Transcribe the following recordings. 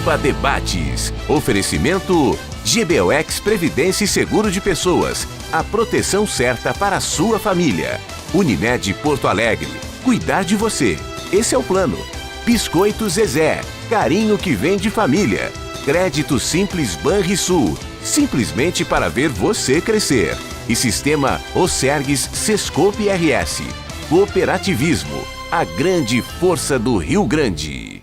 Pampa Debates. Oferecimento GBOX Previdência e Seguro de Pessoas. A proteção certa para a sua família. Unimed Porto Alegre. Cuidar de você. Esse é o plano. Biscoito Zezé. Carinho que vem de família. Crédito Simples Banrisul. Simplesmente para ver você crescer. E Sistema Osergues Sescope RS. Cooperativismo. A grande força do Rio Grande.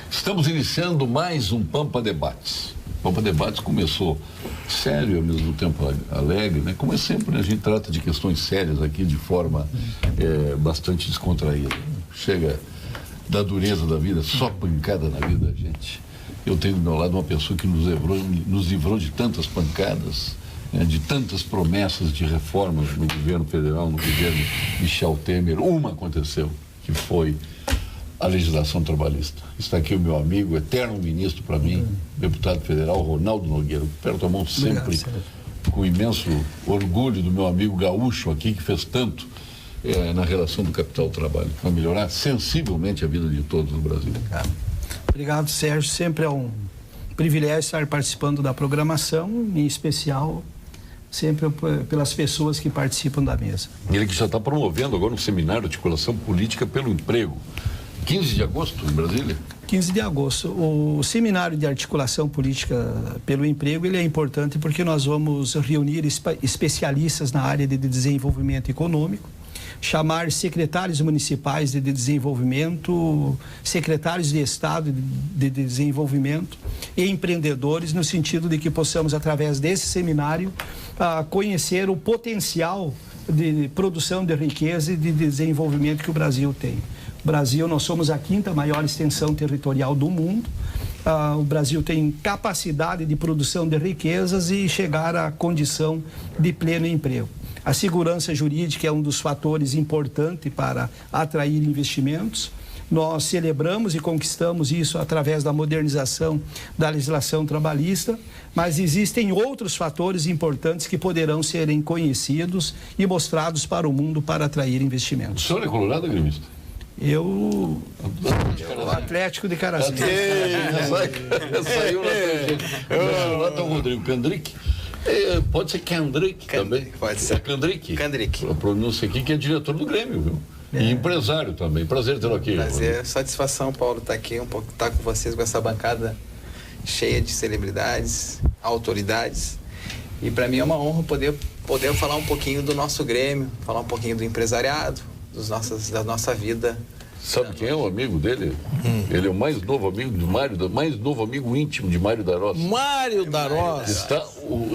Estamos iniciando mais um Pampa Debates. Pampa Debates começou sério e ao mesmo tempo alegre, né? Como é sempre, né? A gente trata de questões sérias aqui de forma bastante descontraída. Chega da dureza da vida, só pancada na vida da gente. Eu tenho do meu lado uma pessoa que nos livrou de tantas pancadas, né? De tantas promessas de reformas no governo federal, no governo Michel Temer. Uma aconteceu, que foi a legislação trabalhista. Está aqui o meu amigo, eterno ministro para mim, deputado federal Ronaldo Nogueira. Aperto a mão sempre com imenso orgulho do meu amigo gaúcho aqui, que fez tanto na relação do capital-trabalho, para melhorar sensivelmente a vida de todos no Brasil. Obrigado, Sérgio. Sempre é um privilégio estar participando da programação, em especial sempre pelas pessoas que participam da mesa. Ele que já está promovendo agora um seminário de articulação política pelo emprego. 15 de agosto, em Brasília? 15 de agosto. O seminário de articulação política pelo emprego, ele é importante porque nós vamos reunir especialistas na área de desenvolvimento econômico, chamar secretários municipais de desenvolvimento, secretários de Estado de desenvolvimento e empreendedores, no sentido de que possamos, através desse seminário, conhecer o potencial de produção de riqueza e de desenvolvimento que o Brasil tem. Brasil, nós somos a 5ª maior extensão territorial do mundo. O Brasil tem capacidade de produção de riquezas e chegar à condição de pleno emprego. A segurança jurídica é um dos fatores importantes para atrair investimentos. Nós celebramos e conquistamos isso através da modernização da legislação trabalhista, mas existem outros fatores importantes que poderão serem conhecidos e mostrados para o mundo para atrair investimentos. O senhor é colorado, gremista? O Atlético de Carazinho. Saiu na tangente. Lá está o Rodrigo Candrick. Pode ser Candrick também. Pode ser. Candrick. Candrick. A pronúncia aqui, que é diretor do Grêmio, viu? E empresário também. Prazer tê-lo aqui. Prazer, satisfação, Paulo, estar aqui, estar com vocês, com essa bancada cheia de celebridades, autoridades. E para mim é uma honra poder falar um pouquinho do nosso Grêmio, falar um pouquinho do empresariado, da nossa vida. Sabe quem é o amigo dele? Ele é o mais novo amigo de Mário, mais novo amigo íntimo de Mário da Roça. Mário da Roça.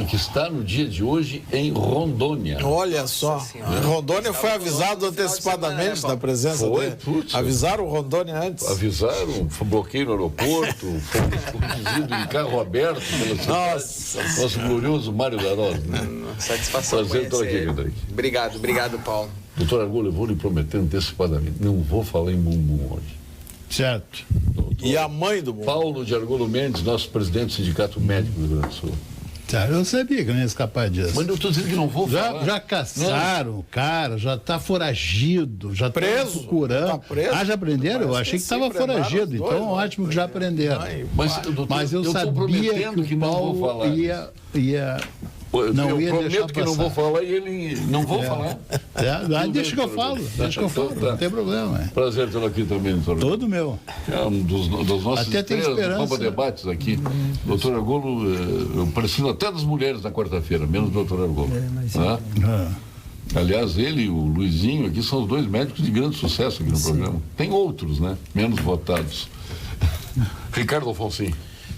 Que está no dia de hoje em Rondônia. Olha só. Rondônia foi avisado antecipadamente da presença dele. Avisaram o Rondônia antes. Avisaram, bloqueio no aeroporto, fomos conduzidos em carro aberto pelo nosso glorioso Mário da Roça. Satisfação. Prazer estar aqui, André. Obrigado, Paulo. Doutor Argolo, eu vou lhe prometer antecipadamente, não vou falar em bumbum hoje. Certo. E a mãe do bumbum? Paulo de Argolo Mendes, nosso presidente do Sindicato Médico do Rio Grande do Sul. Tá, eu sabia que não ia escapar disso. Mas eu estou dizendo que não vou falar. Já caçaram o cara, já está foragido, já está procurando. Tá preso? Já prenderam? Eu achei que estava foragido, então ótimo que já prenderam. Mas eu sabia que o Paulo ia eu prometo que não vou falar e ele não vou falar. Deixa que eu falo, não tem problema. Prazer tê-lo aqui também, doutor. Todo meu. É um dos nossos Pampa Debates aqui. Doutor Argolo, eu preciso até das mulheres na quarta-feira, menos o doutor Argolo. Aliás, ele e o Luizinho aqui são os dois médicos de grande sucesso aqui no programa. Tem outros, né? Menos votados. Ricardo Alfonsin.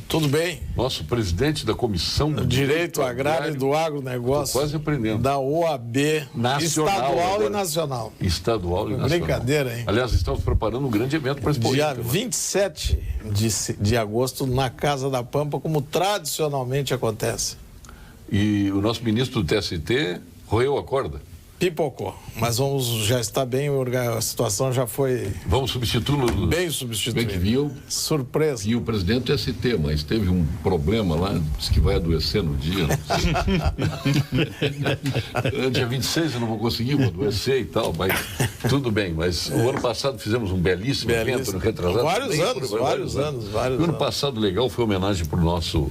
Tudo bem? Nosso presidente da Comissão do Direito Agrário e do Agronegócio. Quase aprendendo. Da OAB Nacional, estadual agora. E nacional. Estadual e nacional. Brincadeira, hein? Aliás, estamos preparando um grande evento para esse Dia 27 de agosto, na Casa da Pampa, como tradicionalmente acontece. E o nosso ministro do TST roeu a corda. Pipocou. Mas já está bem, a situação já foi... Vamos substituí-lo. Bem substituído. Bem que viu. Surpresa. E o presidente do ST, mas teve um problema lá, disse que vai adoecer no dia. Dia 26 eu não vou conseguir, vou adoecer e tal, mas tudo bem. Mas o ano passado fizemos um belíssimo evento no retrasado. Vários anos. O ano passado legal foi homenagem para o nosso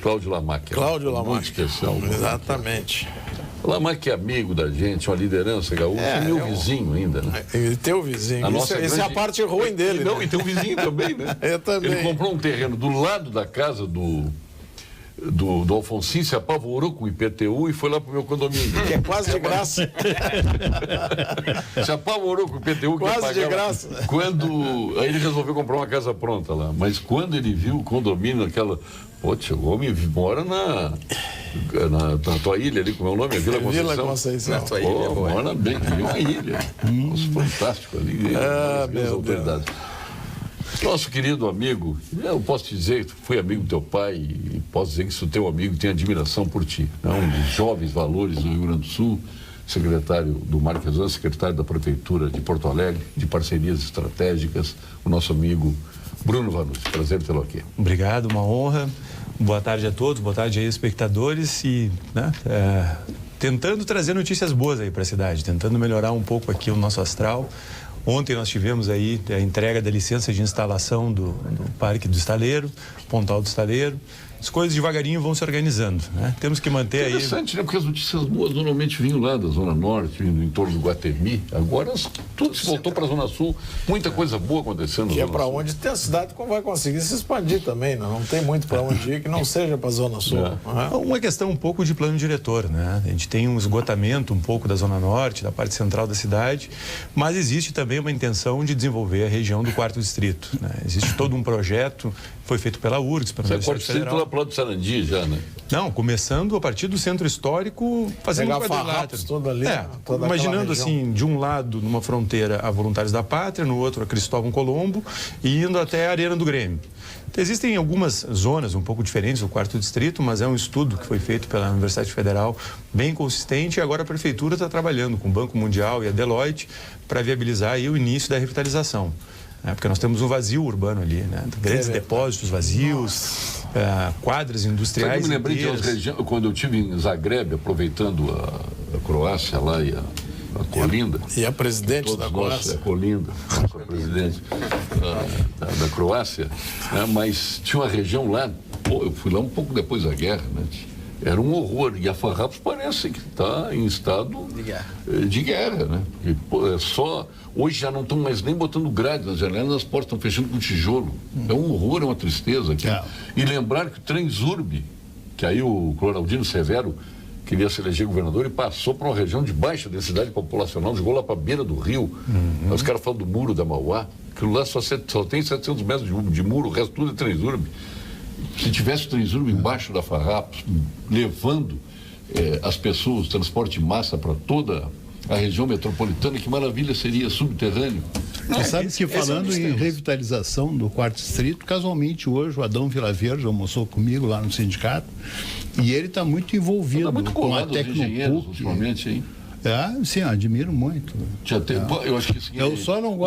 Cláudio Lamarck. Cláudio Lamarck. Muito especial. Exatamente. Lamarck é amigo da gente, uma liderança gaúcha, meu vizinho ainda, né? Ele tem o vizinho. Essa é a parte ruim dele. Não, e tem um vizinho também, né? Eu também. Ele comprou um terreno do lado da casa do Alfonsinho, se apavorou com o IPTU e foi lá pro meu condomínio. Que é quase de graça. Se apavorou com o IPTU. Quase de graça. Aí ele resolveu comprar uma casa pronta lá. Mas quando ele viu o condomínio, o homem mora na tua ilha ali, como é o nome? Vila Conceição. Vila Conceição. Na tua ilha, mora bem, uma ilha. Fantástico ali. Meu Deus. Nosso querido amigo, eu posso te dizer que fui amigo do teu pai e posso dizer que se o teu amigo tem admiração por ti. É um dos jovens valores do Rio Grande do Sul, secretário do Marquesan, secretário da Prefeitura de Porto Alegre, de parcerias estratégicas, o nosso amigo Bruno Vanucci. Prazer tê-lo aqui. Obrigado, uma honra. Boa tarde a todos, boa tarde aí, espectadores. E tentando trazer notícias boas aí para a cidade, tentando melhorar um pouco aqui o nosso astral. Ontem nós tivemos aí a entrega da licença de instalação do Parque do Estaleiro, Pontal do Estaleiro. As coisas devagarinho vão se organizando, né? Temos que manter aí... Interessante, né? Porque as notícias boas normalmente vinham lá da Zona Norte, vindo em torno do Guatemi. Agora tudo se voltou para a Zona Sul. Muita coisa boa acontecendo. Que é para onde tem a cidade que vai conseguir se expandir também, né? Não tem muito para onde ir que não seja para a Zona Sul. Uma questão um pouco de plano diretor, né? A gente tem um esgotamento um pouco da Zona Norte, da parte central da cidade, mas existe também uma intenção de desenvolver a região do 4º Distrito, né? Existe todo um projeto, foi feito pela URGS, pela Universidade Federal. Lá pro lado do Sarandi já, né? Não, começando a partir do centro histórico, fazendo um quadrilátero. Toda ali, toda imaginando assim, de um lado, numa fronteira, a Voluntários da Pátria, no outro, a Cristóvão Colombo, e indo até a Arena do Grêmio. Existem algumas zonas um pouco diferentes do 4º Distrito, mas é um estudo que foi feito pela Universidade Federal bem consistente, e agora a Prefeitura está trabalhando com o Banco Mundial e a Deloitte para viabilizar aí o início da revitalização. Porque nós temos um vazio urbano ali, né? Grandes depósitos vazios, quadras industriais. Eu me lembrei de umas regiões, quando eu estive em Zagreb, aproveitando a Croácia lá e a Colinda. E a presidente da Croácia. A Colinda, nossa presidente da Croácia. Né? Mas tinha uma região lá, eu fui lá um pouco depois da guerra, né? Era um horror. E a Farrapos parece que está em estado de guerra, né? Porque, hoje já não estão mais nem botando grade nas janelas, as portas estão fechando com tijolo. É um horror, é uma tristeza aqui. E lembrar que o Transurb, que aí o Cloraldino Severo queria se eleger governador e passou para uma região de baixa densidade populacional, jogou lá para a beira do rio. Os caras falam do muro da Mauá, aquilo lá só tem 700 metros de muro, o resto tudo é Transurb. Se tivesse o Transurb embaixo da Farrapos, levando as pessoas, transporte de massa para toda a região metropolitana, que maravilha seria, subterrâneo. Você sabe que falando em revitalização do 4º Distrito, casualmente hoje o Adão Vilaverde almoçou comigo lá no sindicato e ele está muito envolvido com a Tecnopuc. Ultimamente, hein? Sim, admiro muito. Eu acho que eu só não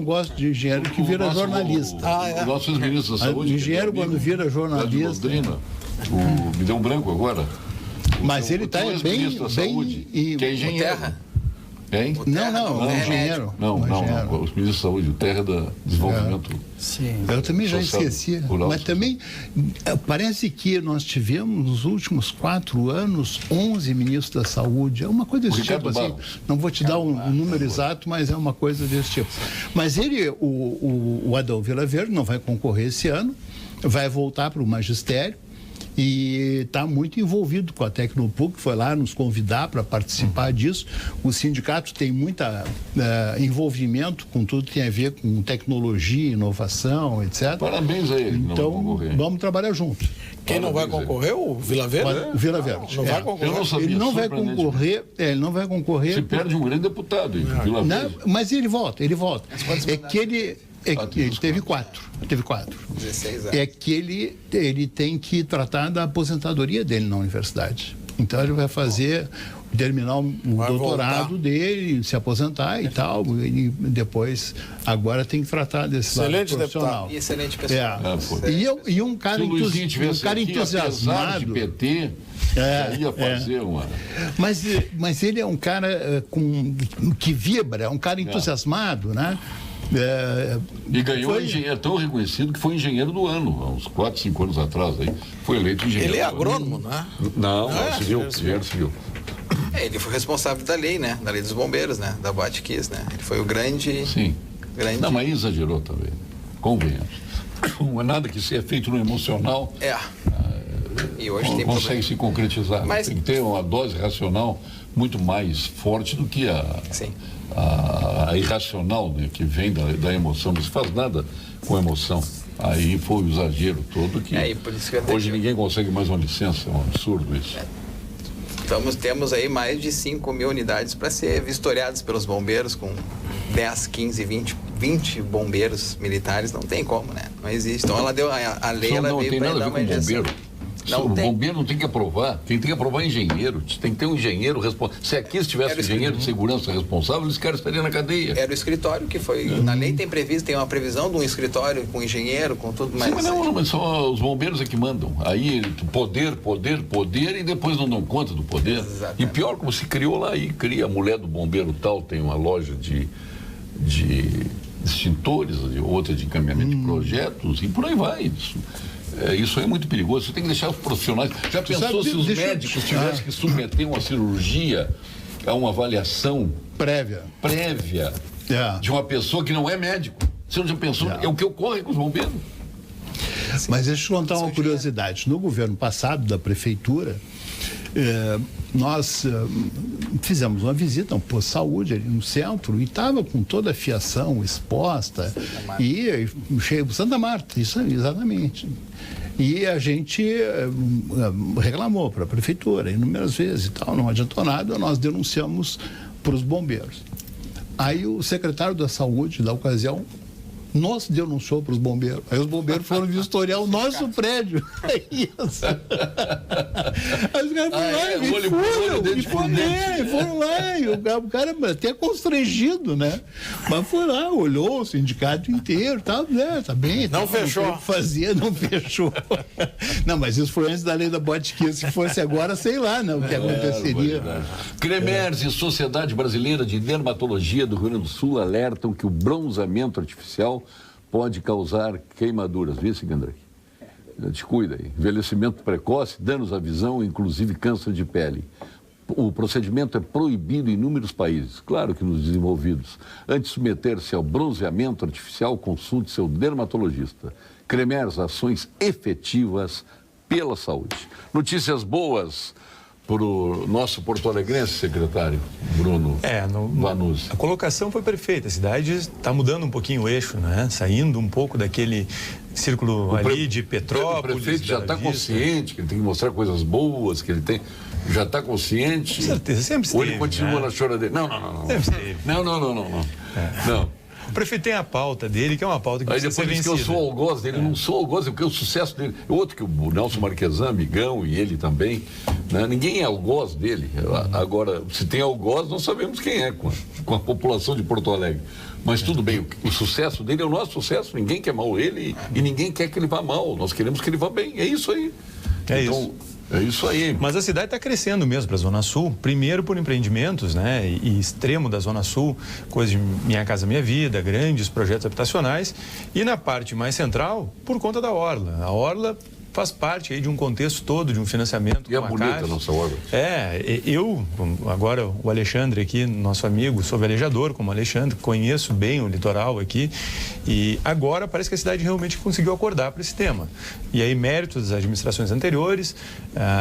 gosto de engenheiro que vira jornalista. O nosso ex-ministro da Saúde. O engenheiro quando vira jornalista. Me deu um branco agora. Mas ele está bem que é engenheiro. Hein? Não, engenheiro. Não, o ministro da Saúde, o Terra da Desenvolvimento. Sim. Eu também já esqueci. Mas também parece que nós tivemos nos últimos 4 anos 11 ministros da Saúde. É uma coisa desse tipo assim. Não vou te dar um número exato, mas é uma coisa desse tipo. Mas o Adão Vilaverde não vai concorrer esse ano, vai voltar para o magistério. E está muito envolvido com a Tecnopuc, foi lá nos convidar para participar disso. O sindicato tem muito envolvimento com tudo que tem a ver com tecnologia, inovação, etc. Parabéns a ele. Então, vamos trabalhar juntos. Quem não vai concorrer? O Vilaverde? O Vilaverde. Não vai concorrer. Eu não sabia, ele não vai concorrer. Ele não vai concorrer. Se perde um grande deputado, hein? Mas ele volta. É que ele teve 4. 16 anos. É que ele tem que tratar da aposentadoria dele na universidade. Então ele vai fazer terminar o doutorado dele, se aposentar e tal, e depois agora tem que tratar desse lado profissional. E excelente pessoa. E um cara entusiasmado. De PT, ia fazer uma... Mas ele é um cara que vibra, é um cara entusiasmado, né? E ganhou engenheiro, tão reconhecido que foi engenheiro do ano, há uns 4, 5 anos atrás. Aí, foi eleito engenheiro. Ele é agrônomo, né? Não, engenheiro civil. Ele foi responsável da lei, né? Da lei dos bombeiros, né? Da Botkiss, né? Ele foi o grande... Sim. Não, mas exagerou também. Convenhamos. Não é nada que seja feito no emocional. E hoje não consegue se concretizar. Mas... Tem que ter uma dose racional muito mais forte do que a irracional, né, que vem da emoção. Não se faz nada com emoção. Aí foi o exagero todo que, por isso que hoje ninguém consegue mais uma licença. É um absurdo isso. Temos aí mais de 5 mil unidades para ser vistoriadas pelos bombeiros, com 10, 15, 20 bombeiros militares. Não tem como, né? Não existe. Então ela deu a lei, ela veio para dar uma injeção. O bombeiro não tem que aprovar, quem tem que aprovar é engenheiro. Tem que ter um engenheiro responsável. Se aqui estivesse um engenheiro de segurança responsável, eles querem estaria na cadeia. Era o escritório que foi. Na lei tem uma previsão de um escritório com engenheiro, com tudo mais. Sim, mas só os bombeiros é que mandam. Aí poder, e depois não dão conta do poder. Exatamente. E pior, como se criou lá aí, cria a mulher do bombeiro tal, tem uma loja de extintores, outra de encaminhamento de projetos, e por aí vai. Isso é muito perigoso. Você tem que deixar os profissionais. Já pensou se os médicos tivessem que submeter uma cirurgia a uma avaliação prévia de uma pessoa que não é médico? Você não já pensou? É o que ocorre com os bombeiros. Mas deixa eu contar uma curiosidade. No governo passado da prefeitura, nós fizemos uma visita a um posto de saúde ali no centro e estava com toda a fiação exposta Santa Marta, isso exatamente. E a gente reclamou para a prefeitura inúmeras vezes e tal, não adiantou nada, nós denunciamos para os bombeiros. Aí o secretário da saúde da ocasião nos denunciou para os bombeiros. Aí os bombeiros foram vistoriar o nosso prédio. É isso. Aí os caras foram lá e o cara até constrangido, né? Mas foi lá, olhou o sindicato inteiro, tá bem. Não fechou. Não fechou. Não, mas isso foi antes da lei da Botkiss. Se fosse agora, sei lá, né, o que aconteceria. Cremers e Sociedade Brasileira de Dermatologia do Rio Grande do Sul alertam que o bronzeamento artificial pode causar queimaduras. Vê, André? Te cuida aí. Envelhecimento precoce, danos à visão, inclusive câncer de pele. O procedimento é proibido em inúmeros países, claro que nos desenvolvidos. Antes de submeter-se ao bronzeamento artificial, consulte seu dermatologista. Cremers, ações efetivas pela saúde. Notícias boas para o nosso porto-alegrense, secretário Bruno Vanucci. A colocação foi perfeita. A cidade está mudando um pouquinho o eixo, né? Saindo um pouco daquele círculo ali de Petrópolis. O prefeito já está consciente que ele tem que mostrar coisas boas, que ele tem... Já está consciente? Com certeza, sempre esteve. Ou ele continua na choradeira? Não. Sempre esteve. Não. O prefeito tem a pauta dele, que é uma pauta que precisa ser vencida. Aí depois diz que eu sou algoz dele, não sou algoz, porque o sucesso dele... Outro que o Nelson Marquesan, amigão, e ele também, né? Ninguém é algoz dele. Agora, se tem algoz, nós sabemos quem é, com a população de Porto Alegre. Mas tudo bem, o sucesso dele é o nosso sucesso, ninguém quer mal ele e ninguém quer que ele vá mal, nós queremos que ele vá bem, é isso aí. É isso aí. Mas a cidade está crescendo mesmo para a Zona Sul, primeiro por empreendimentos, né? E extremo da Zona Sul, coisa de Minha Casa Minha Vida, grandes projetos habitacionais. E na parte mais central, por conta da Orla. A Orla faz parte aí de um contexto todo, de um financiamento. E é bonita a nossa Orla. Agora o Alexandre aqui, nosso amigo, sou velejador como Alexandre, conheço bem o litoral aqui e agora parece que a cidade realmente conseguiu acordar para esse tema. E aí mérito das administrações anteriores,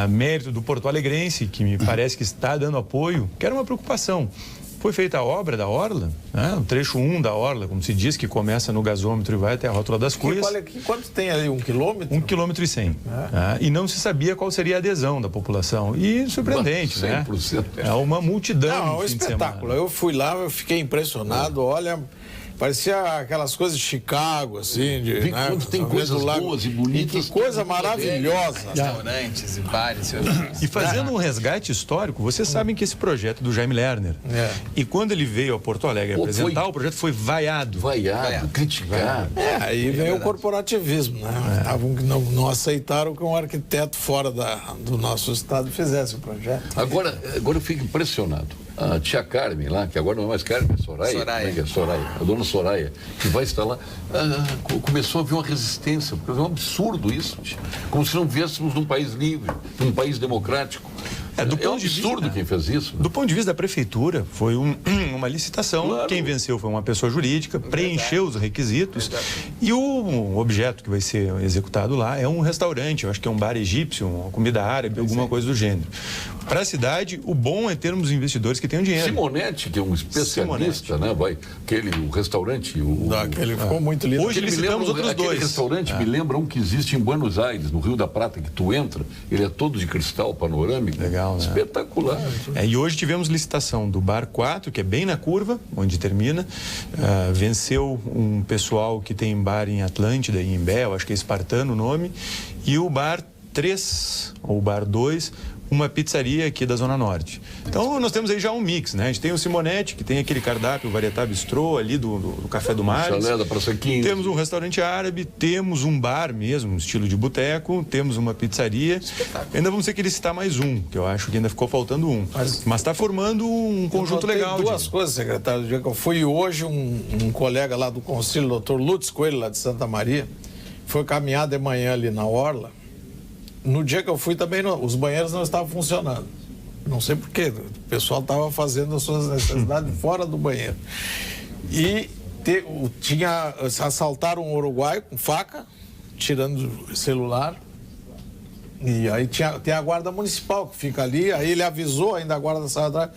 mérito do Porto Alegrense, que me parece que está dando apoio, que era uma preocupação. Foi feita a obra da Orla, né? O trecho 1 da Orla, como se diz, que começa no gasômetro e vai até a Rótula das Cuias. Quanto tem ali? 1 quilômetro? 1,1 km. E não se sabia qual seria a adesão da população. E surpreendente, 100%. Né? É uma multidão. Não, é um espetáculo. Eu fui lá, eu fiquei impressionado. Olha, Parecia aquelas coisas de Chicago, assim. Né? Tem coisas boas e bonitas. Que coisa maravilhosa. Restaurantes e bares. E fazendo um resgate histórico, vocês sabem que esse projeto do Jaime Lerner. E quando ele veio a Porto Alegre apresentar, o projeto foi vaiado. Criticado. Aí veio o corporativismo, né? Não aceitaram que um arquiteto fora do nosso estado fizesse o projeto. Agora eu fico impressionado. A tia Carmen lá, que agora não é mais Carmen, é Soraya. A dona Soraya, que vai estar lá, começou a haver uma resistência, porque é um absurdo isso, como se não viéssemos num país livre, num país democrático. É um absurdo quem fez isso. Do ponto de vista da prefeitura, foi uma licitação. Claro. Quem venceu foi uma pessoa jurídica, preencheu os requisitos. E o objeto que vai ser executado lá é um restaurante, eu acho que é um bar egípcio, uma comida árabe, alguma coisa do gênero. Para a cidade, o bom é termos investidores que tenham dinheiro. Simonetti, que é um especialista, né? O restaurante... Aquele ficou muito lindo. Hoje licitamos outros dois. Aquele restaurante me lembra um que existe em Buenos Aires, no Rio da Prata, que tu entra, ele é todo de cristal panorâmico. Legal. Espetacular. E hoje tivemos licitação do Bar 4, que é bem na curva, onde termina. Venceu um pessoal que tem bar em Atlântida e em Bé, acho que é Espartano o nome. E o Bar 3, ou Bar 2, uma pizzaria aqui da Zona Norte. Então, nós temos aí já um mix, né? A gente tem o Simonetti, que tem aquele cardápio, o Varietà Bistrô, ali do Café do Mar. Chalé da Praça 15. Temos um restaurante árabe, temos um bar mesmo, estilo de boteco, temos uma pizzaria. Ainda vamos ter que licitar mais um, que eu acho que ainda ficou faltando um. Mas está formando um conjunto legal. Tem duas coisas, secretário. Eu fui hoje, um colega lá do Conselho, o doutor Lutz Coelho, lá de Santa Maria, foi caminhar de manhã ali na Orla. No dia que eu fui também, os banheiros não estavam funcionando. Não sei porquê, o pessoal estava fazendo as suas necessidades fora do banheiro. E assaltaram um uruguaio com faca, tirando o celular. E aí tem a guarda municipal que fica ali, aí ele avisou, ainda a guarda saiu atrás.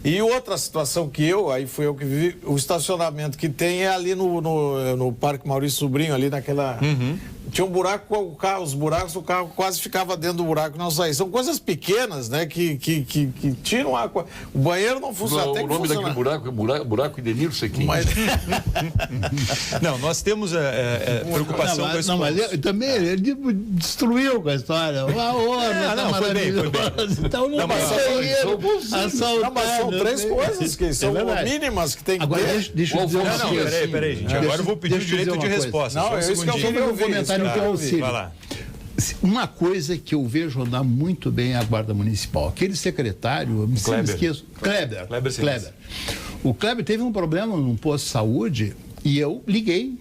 E outra situação aí fui eu que vivi, o estacionamento que tem é ali no Parque Maurício Sobrinho, ali naquela... Tinha um buraco, os buracos, o carro quase ficava dentro do buraco e não saía. São coisas pequenas, né, que tiram água. O banheiro não funciona. O nome daquele buraco é buraco Edenir Sequim. Não, nós temos preocupação com esse ponto. Mas ele destruiu com a história. Foi bem. Então não são três coisas que são mínimas que tem que ter. Deixa eu dizer uma coisa. Peraí, gente. Agora eu vou pedir o direito de resposta. Não, é isso que eu vou comentar. Vai lá. Uma coisa que eu vejo andar muito bem a Guarda Municipal, aquele secretário, Kleber. O Kleber teve um problema num posto de saúde e eu liguei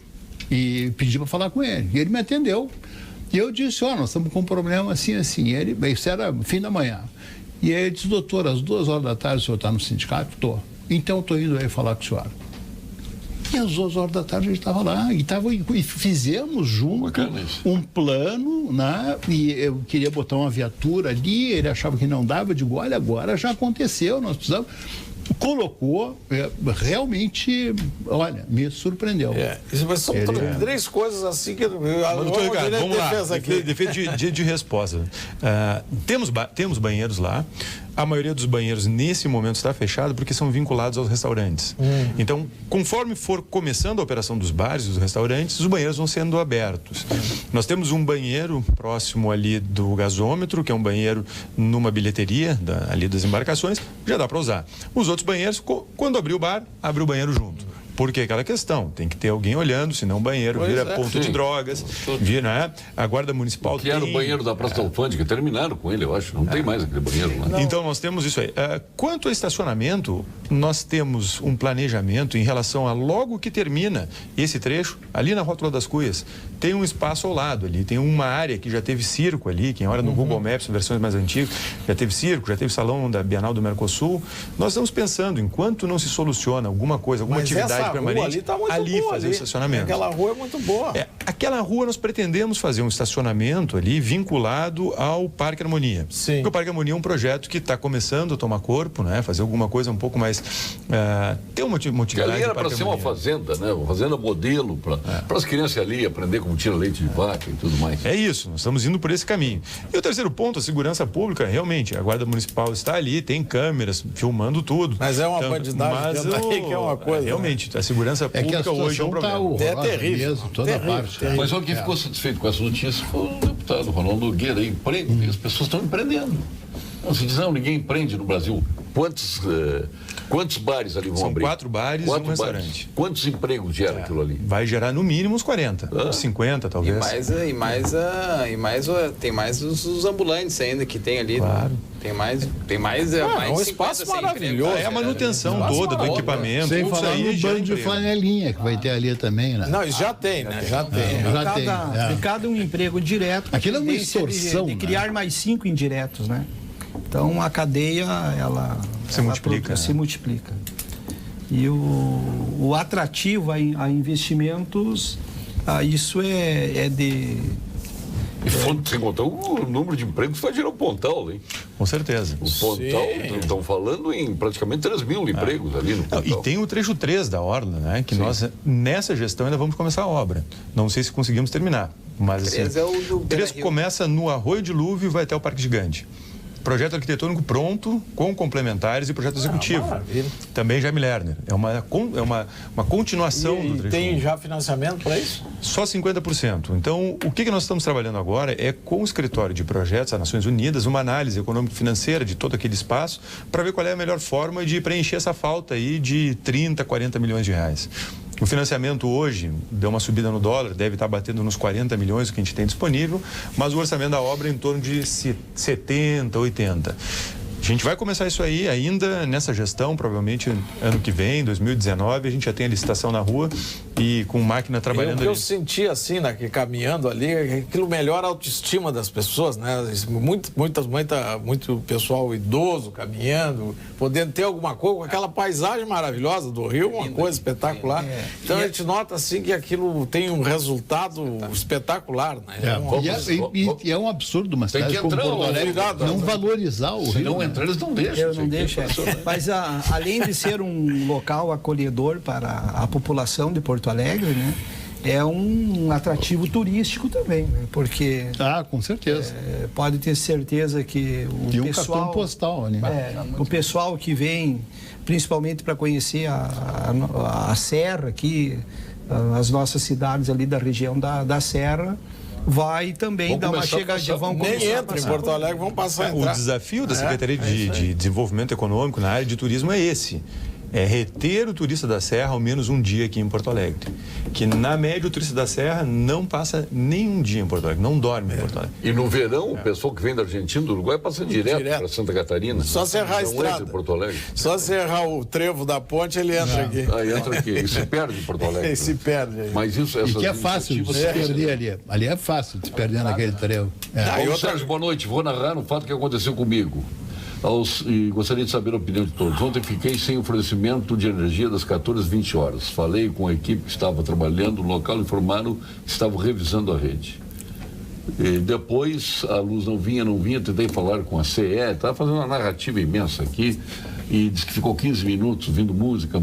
e pedi para falar com ele. E ele me atendeu. E eu disse, nós estamos com um problema assim. Isso era fim da manhã. E aí ele disse, doutor, às 2h da tarde o senhor está no sindicato? Estou. Então eu estou indo aí falar com o senhor. E às 2h da tarde a gente estava lá e fizemos junto um plano, né? E eu queria botar uma viatura ali, ele achava que não dava, eu digo, olha, agora já aconteceu, nós precisamos. Colocou, realmente, olha, me surpreendeu. São três coisas assim que... Doutor Ricardo, vamos lá, defeito de resposta. Temos banheiros lá. A maioria dos banheiros, nesse momento, está fechado porque são vinculados aos restaurantes. Então, conforme for começando a operação dos bares e dos restaurantes, os banheiros vão sendo abertos. Nós temos um banheiro próximo ali do gasômetro, que é um banheiro numa bilheteria ali das embarcações, já dá para usar. Os outros banheiros, quando abrir o bar, abre o banheiro junto. Porque aquela questão, tem que ter alguém olhando, senão o banheiro vira ponto de drogas, vira, a Guarda Municipal que era o banheiro da Praça da Alfândega, terminaram com ele, eu acho, não tem mais aquele banheiro lá. Não. Então nós temos isso aí. Quanto ao estacionamento, nós temos um planejamento em relação a logo que termina esse trecho, ali na Rótula das Cuias, tem um espaço ao lado ali, tem uma área que já teve circo ali, quem olha no Google Maps, versões mais antigas, já teve circo, já teve salão da Bienal do Mercosul. Nós estamos pensando, enquanto não se soluciona alguma coisa, alguma atividade permanente, ali fazer o estacionamento. Aquela rua é muito boa. Aquela rua nós pretendemos fazer um estacionamento ali vinculado ao Parque Harmonia. Sim. Porque o Parque Harmonia é um projeto que está começando a tomar corpo, né? Fazer alguma coisa um pouco mais... ter uma utilidade. Ali era para ser uma fazenda, né? Uma fazenda modelo para as crianças ali aprender como tira leite de vaca e tudo mais. É isso, nós estamos indo por esse caminho. E o terceiro ponto, a segurança pública, realmente, a Guarda Municipal está ali, tem câmeras filmando tudo. Mas é uma bandidagem que é uma coisa. Realmente, a segurança pública hoje é um problema. É terrível. Mesmo, toda parte. Mas quem ficou satisfeito com essa notícia foi o deputado Ronaldo Nogueira. Emprego, as pessoas estão empreendendo. Não se diz, não, ninguém empreende no Brasil. Quantos bares ali vão abrir? São 4 bares e um restaurante. Quantos empregos gera aquilo ali? Vai gerar no mínimo uns 40, uns 50 talvez. Tem mais os ambulantes ainda que tem ali. Claro. Tem mais um espaço maravilhoso. É a manutenção toda do equipamento. Sem falar no gera banho de emprego. flanelinha que vai ter ali também, né? Não, já tem, né? Já tem. Cada um emprego direto. Aquilo é uma tendência extorsão, de criar mais 5 indiretos, né? Então a cadeia ela se multiplica. E o atrativo a investimentos, isso é de... E sem contar o número de empregos vai gerar o Pontal, hein? Com certeza. O Pontal, estão falando em praticamente 3 mil empregos ali no Pontal. E tem o trecho 3 da Orla, né? Que nós, nessa gestão, ainda vamos começar a obra. Não sei se conseguimos terminar. Mas assim, 3 é o do 3 começa no Arroio Dilúvio e vai até o Parque Gigante. Projeto arquitetônico pronto, com complementares e projeto executivo. Também Jaime Lerner. É uma continuação do trecho. Tem já financiamento para isso? Só 50%. Então, o que nós estamos trabalhando agora é com o escritório de projetos das Nações Unidas, uma análise econômico-financeira de todo aquele espaço, para ver qual é a melhor forma de preencher essa falta aí de 30, 40 milhões de reais. O financiamento hoje deu uma subida no dólar, deve estar batendo nos 40 milhões que a gente tem disponível, mas o orçamento da obra é em torno de 70, 80. A gente vai começar isso aí ainda nessa gestão, provavelmente ano que vem, 2019, a gente já tem a licitação na rua e com máquina trabalhando ali. Eu senti assim, né, que caminhando ali, aquilo melhora a autoestima das pessoas, né? Muito pessoal idoso caminhando, podendo ter alguma coisa, com aquela paisagem maravilhosa do Rio, uma coisa espetacular. Então a gente nota assim que aquilo tem um resultado espetacular, né? E é um absurdo uma cidade como Porto Alegre não valorizar o Rio. Eles não deixam. Eu não deixo. Mas além de ser um local acolhedor para a população de Porto Alegre, né, é um atrativo turístico também, né, porque com certeza pode ter certeza que o pessoal cartão postal, né? O pessoal que vem principalmente para conhecer a Serra aqui, as nossas cidades ali da região da Serra, vai também dar uma chegadinha. Nem entra em Porto Alegre, vão passar a entrar. O desafio da Secretaria de Desenvolvimento Econômico na área de turismo é esse. É reter o turista da Serra ao menos um dia aqui em Porto Alegre. Que, na média, o turista da Serra não passa nenhum dia em Porto Alegre, não dorme em Porto Alegre. E no verão, o pessoal que vem da Argentina, do Uruguai, passa direto para Santa Catarina. Só serrar a estrada. Porto Alegre. Só serrar o trevo da ponte, ele entra aqui. Aí entra aqui, e se perde em Porto Alegre. Se perde aí. Mas isso, e que é fácil de se perder ali. Ali é fácil de se perder naquele trevo. Sérgio, boa noite. Vou narrar um fato que aconteceu comigo. E gostaria de saber a opinião de todos. Ontem fiquei sem o fornecimento de energia das 14 às 20 horas. Falei com a equipe que estava trabalhando no local, informaram que estavam revisando a rede. E depois a luz não vinha, tentei falar com a CE, estava fazendo uma narrativa imensa aqui, e disse que ficou 15 minutos ouvindo música,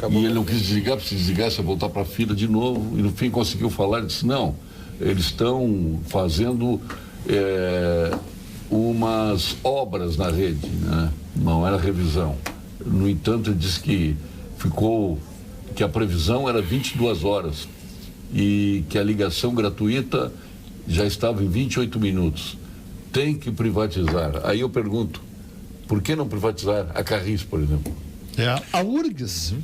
e ele não quis desligar, porque se desligasse ia voltar para a fila de novo, e no fim conseguiu falar, e disse, não, eles estão fazendo umas obras na rede, né? Não era revisão. No entanto, ele disse que que a previsão era 22 horas e que a ligação gratuita já estava em 28 minutos. Tem que privatizar. Aí eu pergunto, por que não privatizar a Carris, por exemplo? A URGS.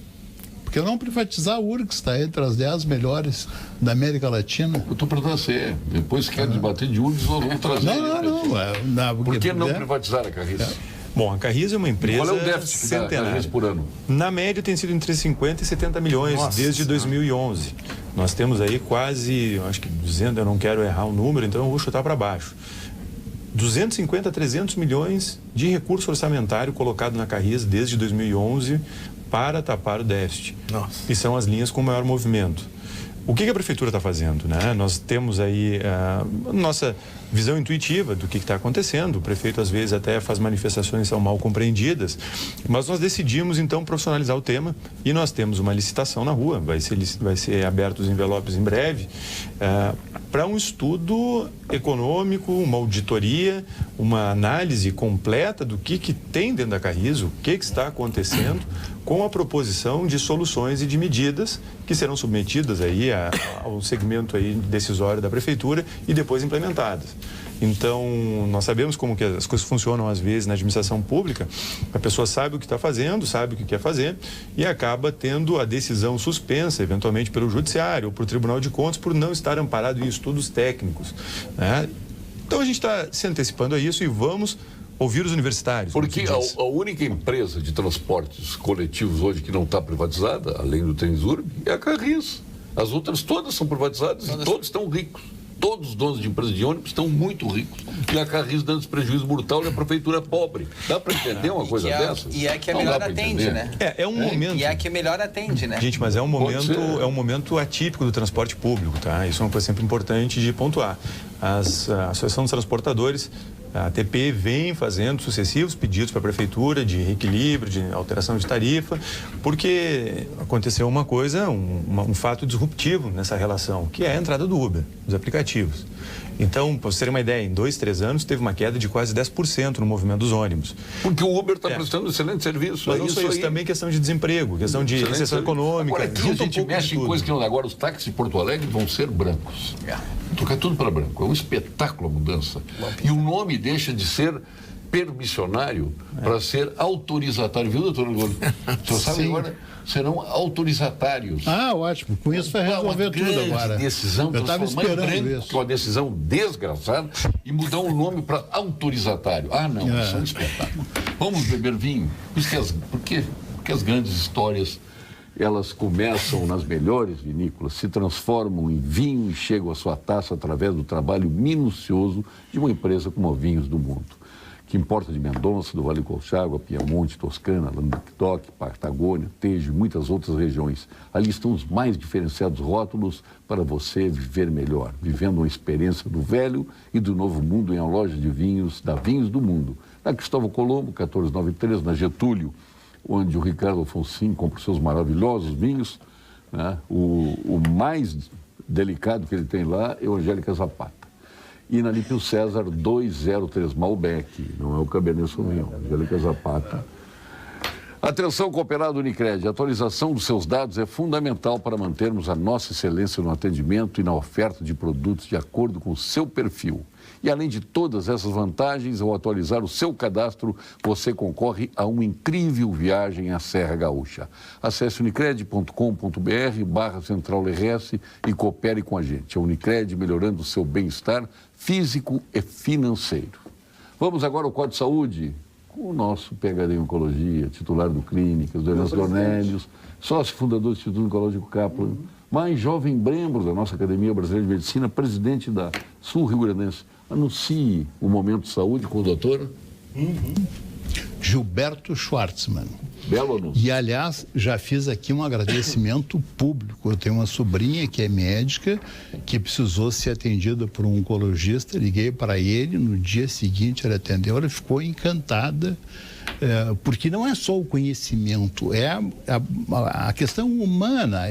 Porque não privatizar a URGS, está entre as 10 melhores da América Latina. Eu estou perguntando se depois quer debater de URGS, nós vamos trazer. Não. Por que não privatizar a Carris? Bom, a Carris é uma empresa Qual é o déficit da Carris por ano? Na média tem sido entre 50 e 70 milhões desde 2011. Nós temos aí quase, acho que 200, eu não quero errar o número, então eu vou chutar para baixo. 250 a 300 milhões de recurso orçamentário colocado na Carris desde 2011 para tapar o déficit. E são as linhas com maior movimento. O que a Prefeitura está fazendo, né? Nós temos aí a nossa visão intuitiva do que está acontecendo. O prefeito, às vezes, até faz manifestações que são mal compreendidas. Mas nós decidimos, então, profissionalizar o tema e nós temos uma licitação na rua. Vai ser aberto os envelopes em breve para um estudo econômico, uma auditoria, uma análise completa do que tem dentro da Carrizo, o que está acontecendo, com a proposição de soluções e de medidas que serão submetidas aí ao segmento aí decisório da Prefeitura e depois implementadas. Então, nós sabemos como que as coisas funcionam às vezes na administração pública. A pessoa sabe o que está fazendo, sabe o que quer fazer e acaba tendo a decisão suspensa, eventualmente pelo Judiciário ou por Tribunal de Contas, por não estar amparado em estudos técnicos, né? Então, a gente está se antecipando a isso e vamos ouvir os universitários. Porque a única empresa de transportes coletivos hoje que não está privatizada, além do Transurb, é a Carris. As outras todas são privatizadas e todos estão ricos. Todos os donos de empresas de ônibus estão muito ricos. E a Carris dando esse prejuízo brutal e a prefeitura é pobre. Dá para entender uma coisa dessa? E é que a melhor atende, né? É um momento. E é que melhor atende, né? Gente, mas é um momento atípico do transporte público, tá? Isso é uma coisa sempre importante de pontuar. A Associação dos Transportadores, a ATP, vem fazendo sucessivos pedidos para a Prefeitura de reequilíbrio, de alteração de tarifa, porque aconteceu uma coisa, um fato disruptivo nessa relação, que é a entrada do Uber, dos aplicativos. Então, para vocês terem uma ideia, em 2, 3 anos teve uma queda de quase 10% no movimento dos ônibus. Porque o Uber está prestando um excelente serviço. Mas não só isso, também questão de desemprego, questão de recessão econômica. Agora, aqui a gente mexe em coisas que não... Agora, os táxis de Porto Alegre vão ser brancos. Trocar tudo para branco. É um espetáculo a mudança. E o nome deixa de ser permissionário para ser autorizatário. Viu, doutor Angolo? O senhor sabe agora? Serão autorizatários. Ótimo. Com isso vai resolver tudo agora. Decisão, eu estava esperando isso. Que é uma decisão desgraçada e mudar o nome para autorizatário. Não, isso é um espetáculo. Vamos beber vinho? Porque as grandes histórias, elas começam nas melhores vinícolas, se transformam em vinho e chegam à sua taça através do trabalho minucioso de uma empresa como a Vinhos do Mundo, que importa de Mendonça, do Vale do Colchagua, Piemonte, Toscana, Languedoc, Patagônia, Tejo e muitas outras regiões. Ali estão os mais diferenciados rótulos para você viver melhor, vivendo uma experiência do velho e do novo mundo em uma loja de vinhos da Vinhos do Mundo, na Cristóvão Colombo, 1493, na Getúlio, onde o Ricardo Alfonsin compra os seus maravilhosos vinhos, né? O mais delicado que ele tem lá é o Angélica Zapata. E na Lípio César 203 Malbec, não é o Cabernet Sauvignon, Angélica Zapata. Atenção, cooperado Unicred, a atualização dos seus dados é fundamental para mantermos a nossa excelência no atendimento e na oferta de produtos de acordo com o seu perfil. E além de todas essas vantagens, ao atualizar o seu cadastro, você concorre a uma incrível viagem à Serra Gaúcha. Acesse unicred.com.br/CentralRS e coopere com a gente. A Unicred melhorando o seu bem-estar físico e financeiro. Vamos agora ao Código de Saúde, com o nosso PhD em Oncologia, titular do Clínicas, do Ernesto Dornélios, sócio fundador do Instituto Oncológico Kaplan, mais jovem membro da nossa Academia Brasileira de Medicina, presidente da Sul Rio Grandense. Anuncie o Momento de Saúde com o doutor Gilberto Schwartzman. Belo anúncio. E, aliás, já fiz aqui um agradecimento público. Eu tenho uma sobrinha que é médica, que precisou ser atendida por um oncologista. Liguei para ele, no dia seguinte ela atendeu, ela ficou encantada, porque não é só o conhecimento, é a questão humana,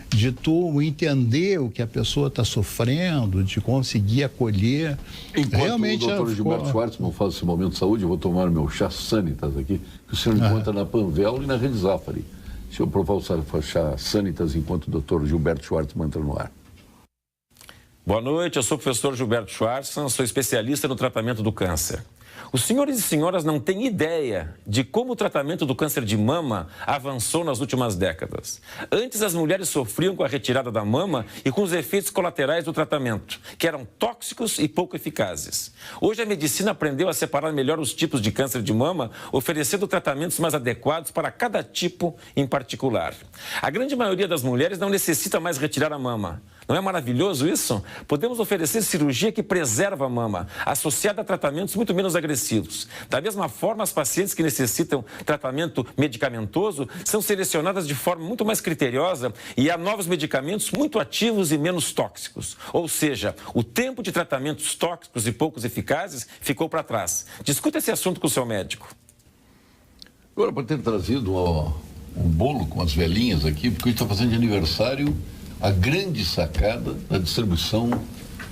de tu entender o que a pessoa está sofrendo, de conseguir acolher. Enquanto realmente o doutor Gilberto Schwartzman faz esse Momento de Saúde, eu vou tomar meu chá Sanitas aqui, que o senhor encontra na Panvel e na Rede Zafari. Deixa eu provar o chá Sanitas enquanto o doutor Gilberto Schwartzman entra no ar. Boa noite, eu sou o professor Gilberto Schwartzman, sou especialista no tratamento do câncer. Os senhores e senhoras não têm ideia de como o tratamento do câncer de mama avançou nas últimas décadas. Antes, as mulheres sofriam com a retirada da mama e com os efeitos colaterais do tratamento, que eram tóxicos e pouco eficazes. Hoje, a medicina aprendeu a separar melhor os tipos de câncer de mama, oferecendo tratamentos mais adequados para cada tipo em particular. A grande maioria das mulheres não necessita mais retirar a mama. Não é maravilhoso isso? Podemos oferecer cirurgia que preserva a mama, associada a tratamentos muito menos agressivos emagrecidos. Da mesma forma, as pacientes que necessitam tratamento medicamentoso são selecionadas de forma muito mais criteriosa e há novos medicamentos muito ativos e menos tóxicos. Ou seja, o tempo de tratamentos tóxicos e poucos eficazes ficou para trás. Discuta esse assunto com o seu médico. Agora, para ter trazido um bolo com as velhinhas aqui, porque a gente está fazendo de aniversário a grande sacada da distribuição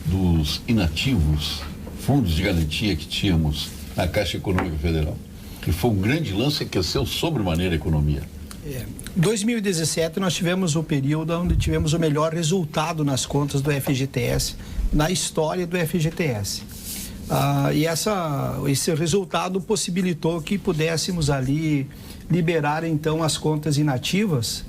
dos inativos, fundos de garantia que tínhamos na Caixa Econômica Federal. Que foi um grande lance que aqueceu sobremaneira a economia. Em 2017, nós tivemos o período onde tivemos o melhor resultado nas contas do FGTS, na história do FGTS. E esse resultado possibilitou que pudéssemos ali liberar, então, as contas inativas,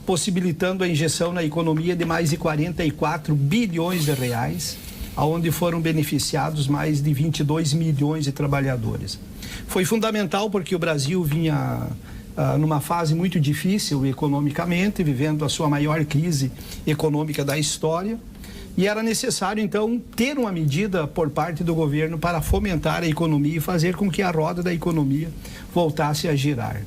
possibilitando a injeção na economia de mais de 44 bilhões de reais, onde foram beneficiados mais de 22 milhões de trabalhadores. Foi fundamental porque o Brasil vinha numa fase muito difícil economicamente, vivendo a sua maior crise econômica da história, e era necessário, então, ter uma medida por parte do governo para fomentar a economia e fazer com que a roda da economia voltasse a girar.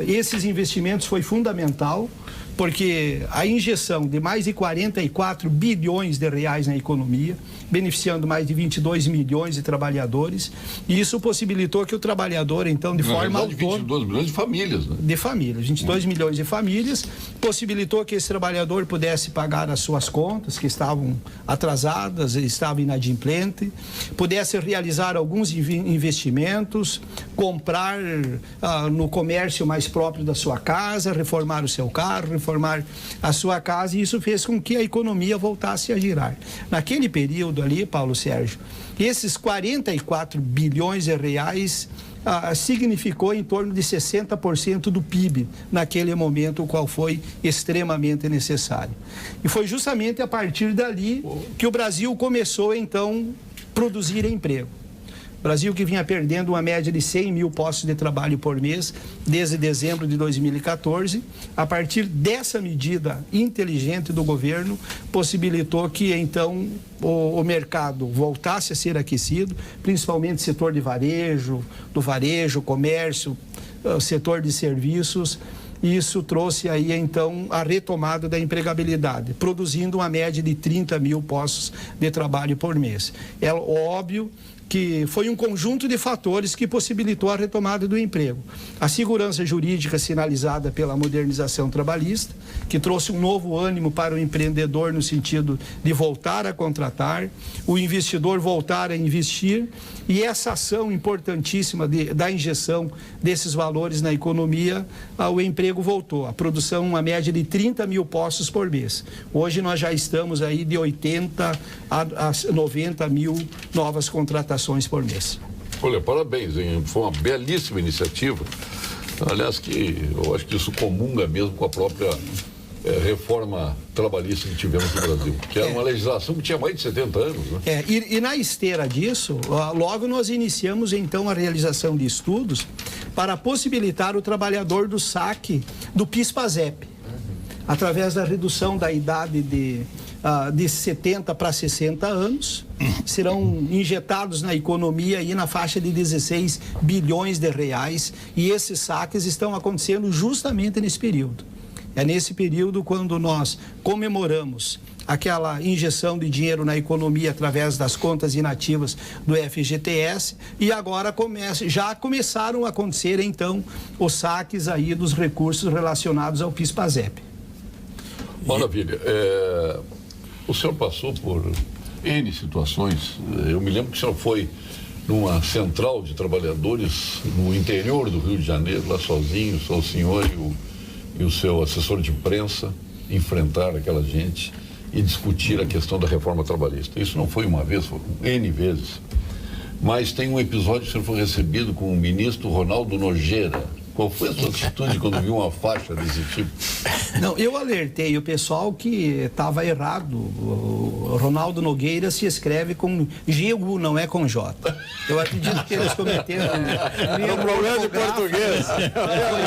Esses investimentos foi fundamental, porque a injeção de mais de 44 bilhões de reais na economia, beneficiando mais de 22 milhões de trabalhadores, e isso possibilitou que o trabalhador, então, de forma autônoma... 22 milhões de famílias, né? De famílias, 22 milhões de famílias, possibilitou que esse trabalhador pudesse pagar as suas contas, que estavam atrasadas, estavam inadimplentes, pudesse realizar alguns investimentos, comprar no comércio mais próprio da sua casa, reformar o seu carro, reformar a sua casa, e isso fez com que a economia voltasse a girar. Naquele período ali, Paulo Sérgio, esses 44 bilhões de reais significou em torno de 60% do PIB naquele momento, o qual foi extremamente necessário. E foi justamente a partir dali que o Brasil começou, então, a produzir emprego. Brasil que vinha perdendo uma média de 100 mil postos de trabalho por mês desde dezembro de 2014. A partir dessa medida inteligente do governo, possibilitou que, então, o mercado voltasse a ser aquecido, principalmente o setor de varejo, comércio, setor de serviços. Isso trouxe aí, então, a retomada da empregabilidade, produzindo uma média de 30 mil postos de trabalho por mês. É óbvio que foi um conjunto de fatores que possibilitou a retomada do emprego. A segurança jurídica sinalizada pela modernização trabalhista, que trouxe um novo ânimo para o empreendedor no sentido de voltar a contratar, o investidor voltar a investir, e essa ação importantíssima da injeção desses valores na economia, o emprego voltou. A produção, uma média de 30 mil postos por mês. Hoje nós já estamos aí de 80 a 90 mil novas contratações por mês. Olha, parabéns, hein? Foi uma belíssima iniciativa. Aliás, que eu acho que isso comunga mesmo com a própria reforma trabalhista que tivemos no Brasil, que era uma legislação que tinha mais de 70 anos. Né? E na esteira disso, logo nós iniciamos então a realização de estudos para possibilitar o trabalhador do saque do PIS/PASEP, através da redução da idade de 70 para 60 anos, serão injetados na economia aí na faixa de 16 bilhões de reais, e esses saques estão acontecendo justamente nesse período. É nesse período quando nós comemoramos aquela injeção de dinheiro na economia através das contas inativas do FGTS, e agora já começaram a acontecer, então, os saques aí dos recursos relacionados ao PIS/PASEP. Maravilha. O senhor passou por N situações. Eu me lembro que o senhor foi numa central de trabalhadores no interior do Rio de Janeiro, lá sozinho, só o senhor e o seu assessor de imprensa, enfrentar aquela gente e discutir a questão da reforma trabalhista. Isso não foi uma vez, foi N vezes. Mas tem um episódio que o senhor foi recebido com o ministro Ronaldo Nogueira. Qual foi a sua atitude quando viu uma faixa desse tipo? Não, eu alertei o pessoal que estava errado. O Ronaldo Nogueira se escreve com G-U, não é com J. Eu acredito que eles cometeram um problema de português.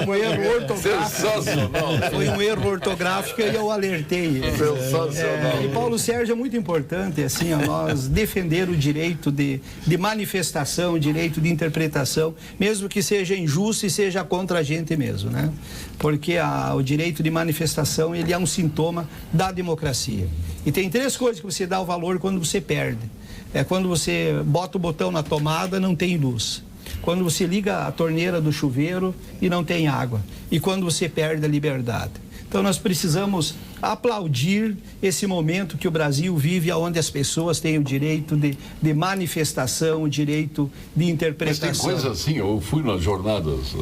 Foi um erro ortográfico. Sensacional. Foi um erro ortográfico e eu alertei. Sensacional. E Paulo Sérgio, é muito importante assim, nós defender o direito de manifestação, o direito de interpretação, mesmo que seja injusto e seja contra a gente mesmo, né? Porque o direito de manifestação, ele é um sintoma da democracia. E tem 3 coisas que você dá o valor quando você perde. É quando você bota o botão na tomada, não tem luz. Quando você liga a torneira do chuveiro e não tem água. E quando você perde a liberdade. Então nós precisamos aplaudir esse momento que o Brasil vive, onde as pessoas têm o direito de manifestação, o direito de interpretação. Mas tem coisa assim, eu fui nas jornadas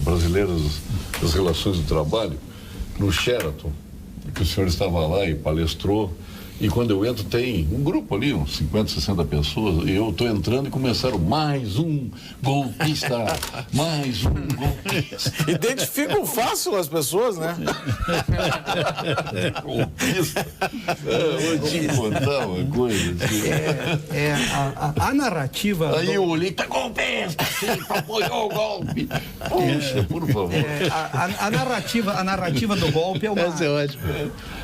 brasileiras das relações do trabalho, no Sheraton, que o senhor estava lá e palestrou. E quando eu entro, tem um grupo ali, uns 50, 60 pessoas, e eu estou entrando e começaram mais um golpista, mais um golpista. Identificam fácil as pessoas, né? Golpista. Vou te contar uma coisa. A narrativa... Aí eu olhei, tá golpista, sim, apoiou o golpe. Poxa, por favor. A narrativa do golpe é uma... Essa é ótima.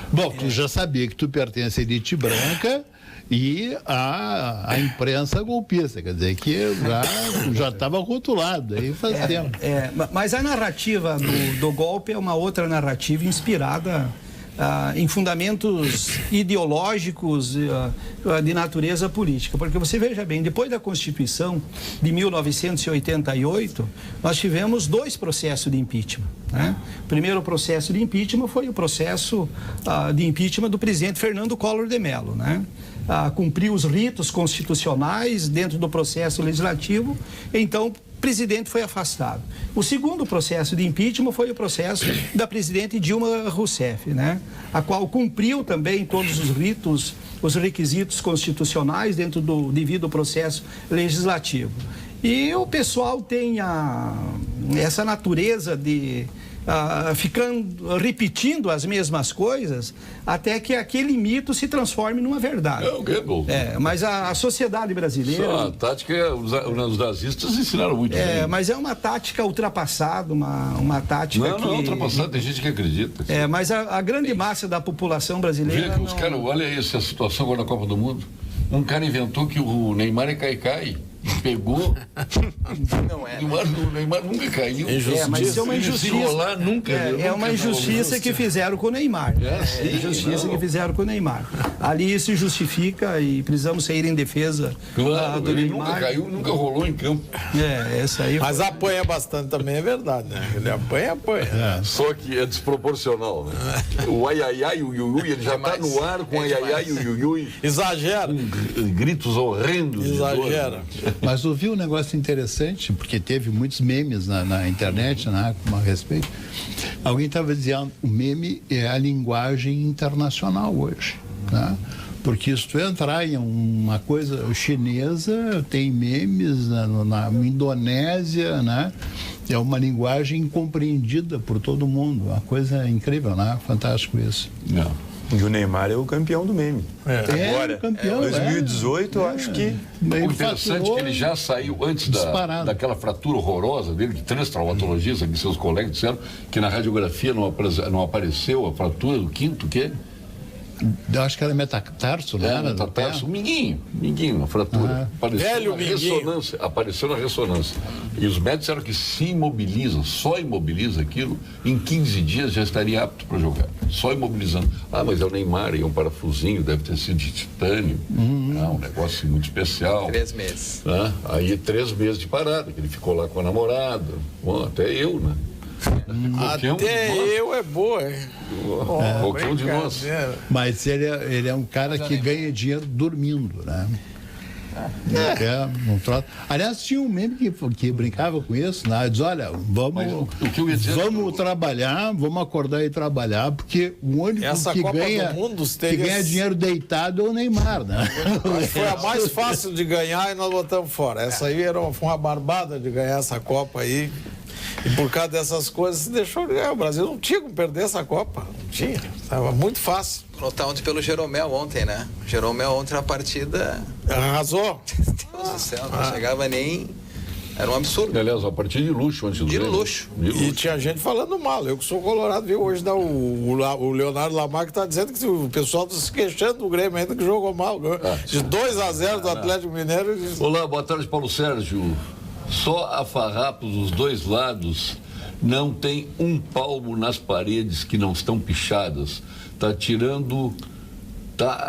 Bom, tu já sabia que tu pertence à elite branca e à imprensa golpista, quer dizer que já estava rotulado aí faz tempo. Mas a narrativa do golpe é uma outra narrativa inspirada em fundamentos ideológicos de natureza política. Porque você veja bem, depois da Constituição de 1988, nós tivemos 2 processos de impeachment, né? O primeiro processo de impeachment foi o processo de impeachment do presidente Fernando Collor de Mello, né? Cumpriu os ritos constitucionais dentro do processo legislativo, então o presidente foi afastado. O segundo processo de impeachment foi o processo da presidente Dilma Rousseff, né? A qual cumpriu também todos os ritos, os requisitos constitucionais dentro do devido processo legislativo. E o pessoal tem essa natureza de ficando repetindo as mesmas coisas até que aquele mito se transforme numa verdade. Mas a sociedade brasileira... A tática, os nazistas ensinaram muito bem. Mas é uma tática ultrapassada, uma tática não é ultrapassada, tem gente que acredita. Mas a grande massa da população brasileira... Os caras, olha essa situação agora na Copa do Mundo. Um cara inventou que o Neymar é cai-cai. Pegou. Não é. O Neymar nunca caiu. Mas isso é uma injustiça. Lá, nunca, é uma injustiça que fizeram com o Neymar. Injustiça que fizeram com o Neymar. Ali isso justifica e precisamos sair em defesa do ele Neymar. Nunca caiu, nunca rolou em campo. Essa aí. Mas apanha bastante também, é verdade, né? Ele apanha. Só que é desproporcional, né? O ai-ai-ai, o iui, ele já está no ar com ai-ai-ai e o iui. Exagera. Gritos horrendos. Exagera. Mas ouvi um negócio interessante, porque teve muitos memes na internet, né, a respeito. Alguém estava dizendo, o meme é a linguagem internacional hoje, né? Porque se tu entrar em uma coisa chinesa, tem memes na Indonésia, né? É uma linguagem compreendida por todo mundo, uma coisa incrível, né? Fantástico isso. E o Neymar é o campeão do meme. Agora, o campeão, 2018, eu acho que... O interessante é que ele já saiu antes daquela fratura horrorosa dele, que 3 traumatologistas, que seus colegas disseram que na radiografia não apareceu a fratura do quinto, que eu acho que era metatarso, né? Metatarso, um minguinho, a fratura. Apareceu na ressonância. E os médicos disseram que se imobiliza, só imobiliza aquilo, em 15 dias já estaria apto para jogar. Só imobilizando. Mas é o Neymar, e um parafusinho, deve ter sido de titânio. Um negócio muito especial. 3 meses. Aí 3 meses de parada, que ele ficou lá com a namorada. Bom, até eu, né? Até eu é boa, hein? Qualquer um de nós. Mas ele é um cara que ganha dinheiro dormindo, né? Aliás, tinha um meme que brincava com isso, né? Diz, olha, vamos trabalhar, vamos acordar e trabalhar, porque o único que ganha dinheiro deitado é o Neymar, né? Foi a mais fácil de ganhar e nós botamos fora. Essa aí foi uma barbada de ganhar essa Copa aí. E por causa dessas coisas, se deixou ganhar. O Brasil não tinha como perder essa Copa. Não Tinha, estava muito fácil. Notar ontem pelo Jeromel ontem, né? O Jeromel ontem na partida... Arrasou. Deus do céu, não chegava nem... Era um absurdo. Aliás, uma partida de luxo antes do De luxo. E tinha gente falando mal. Eu que sou colorado, viu? Hoje o Leonardo Lamarck está dizendo que o pessoal está se queixando do Grêmio ainda que jogou mal. De 2-0 do Atlético Mineiro. Olá, boa tarde, Paulo Sérgio. Só a farrapos dos dois lados, não tem um palmo nas paredes que não estão pichadas. Está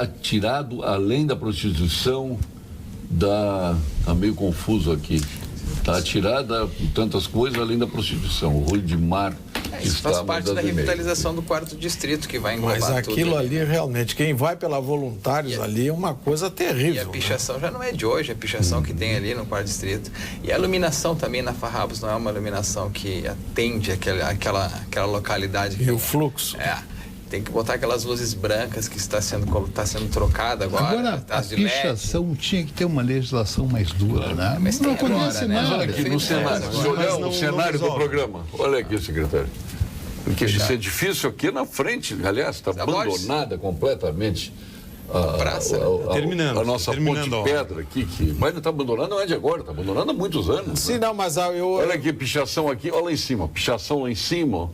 atirado além da prostituição, Tá meio confuso aqui. Está atirada por tantas coisas além da prostituição. O Rui de Mar. Isso faz parte da revitalização do 4º distrito, que vai englobar tudo. Mas aquilo ali realmente, quem vai pela Voluntários ali é uma coisa terrível. E a pichação já não é de hoje, a pichação que tem ali no 4º distrito. E a iluminação também na Farrapos não é uma iluminação que atende aquela localidade. E o fluxo. Tem que botar aquelas luzes brancas que está sendo trocada agora. Agora, a pichação tinha que ter uma legislação mais dura, né? Mas não acontece nada. Olha aqui no cenário, se olhar o cenário do programa, olha aqui, secretário. Porque isso é difícil aqui na frente, aliás, está abandonada completamente. Terminando. A nossa ponte de pedra aqui, mas não está abandonada, não é de agora, está abandonada há muitos anos. Sim, não, mas olha aqui, pichação aqui, olha lá em cima, pichação lá em cima.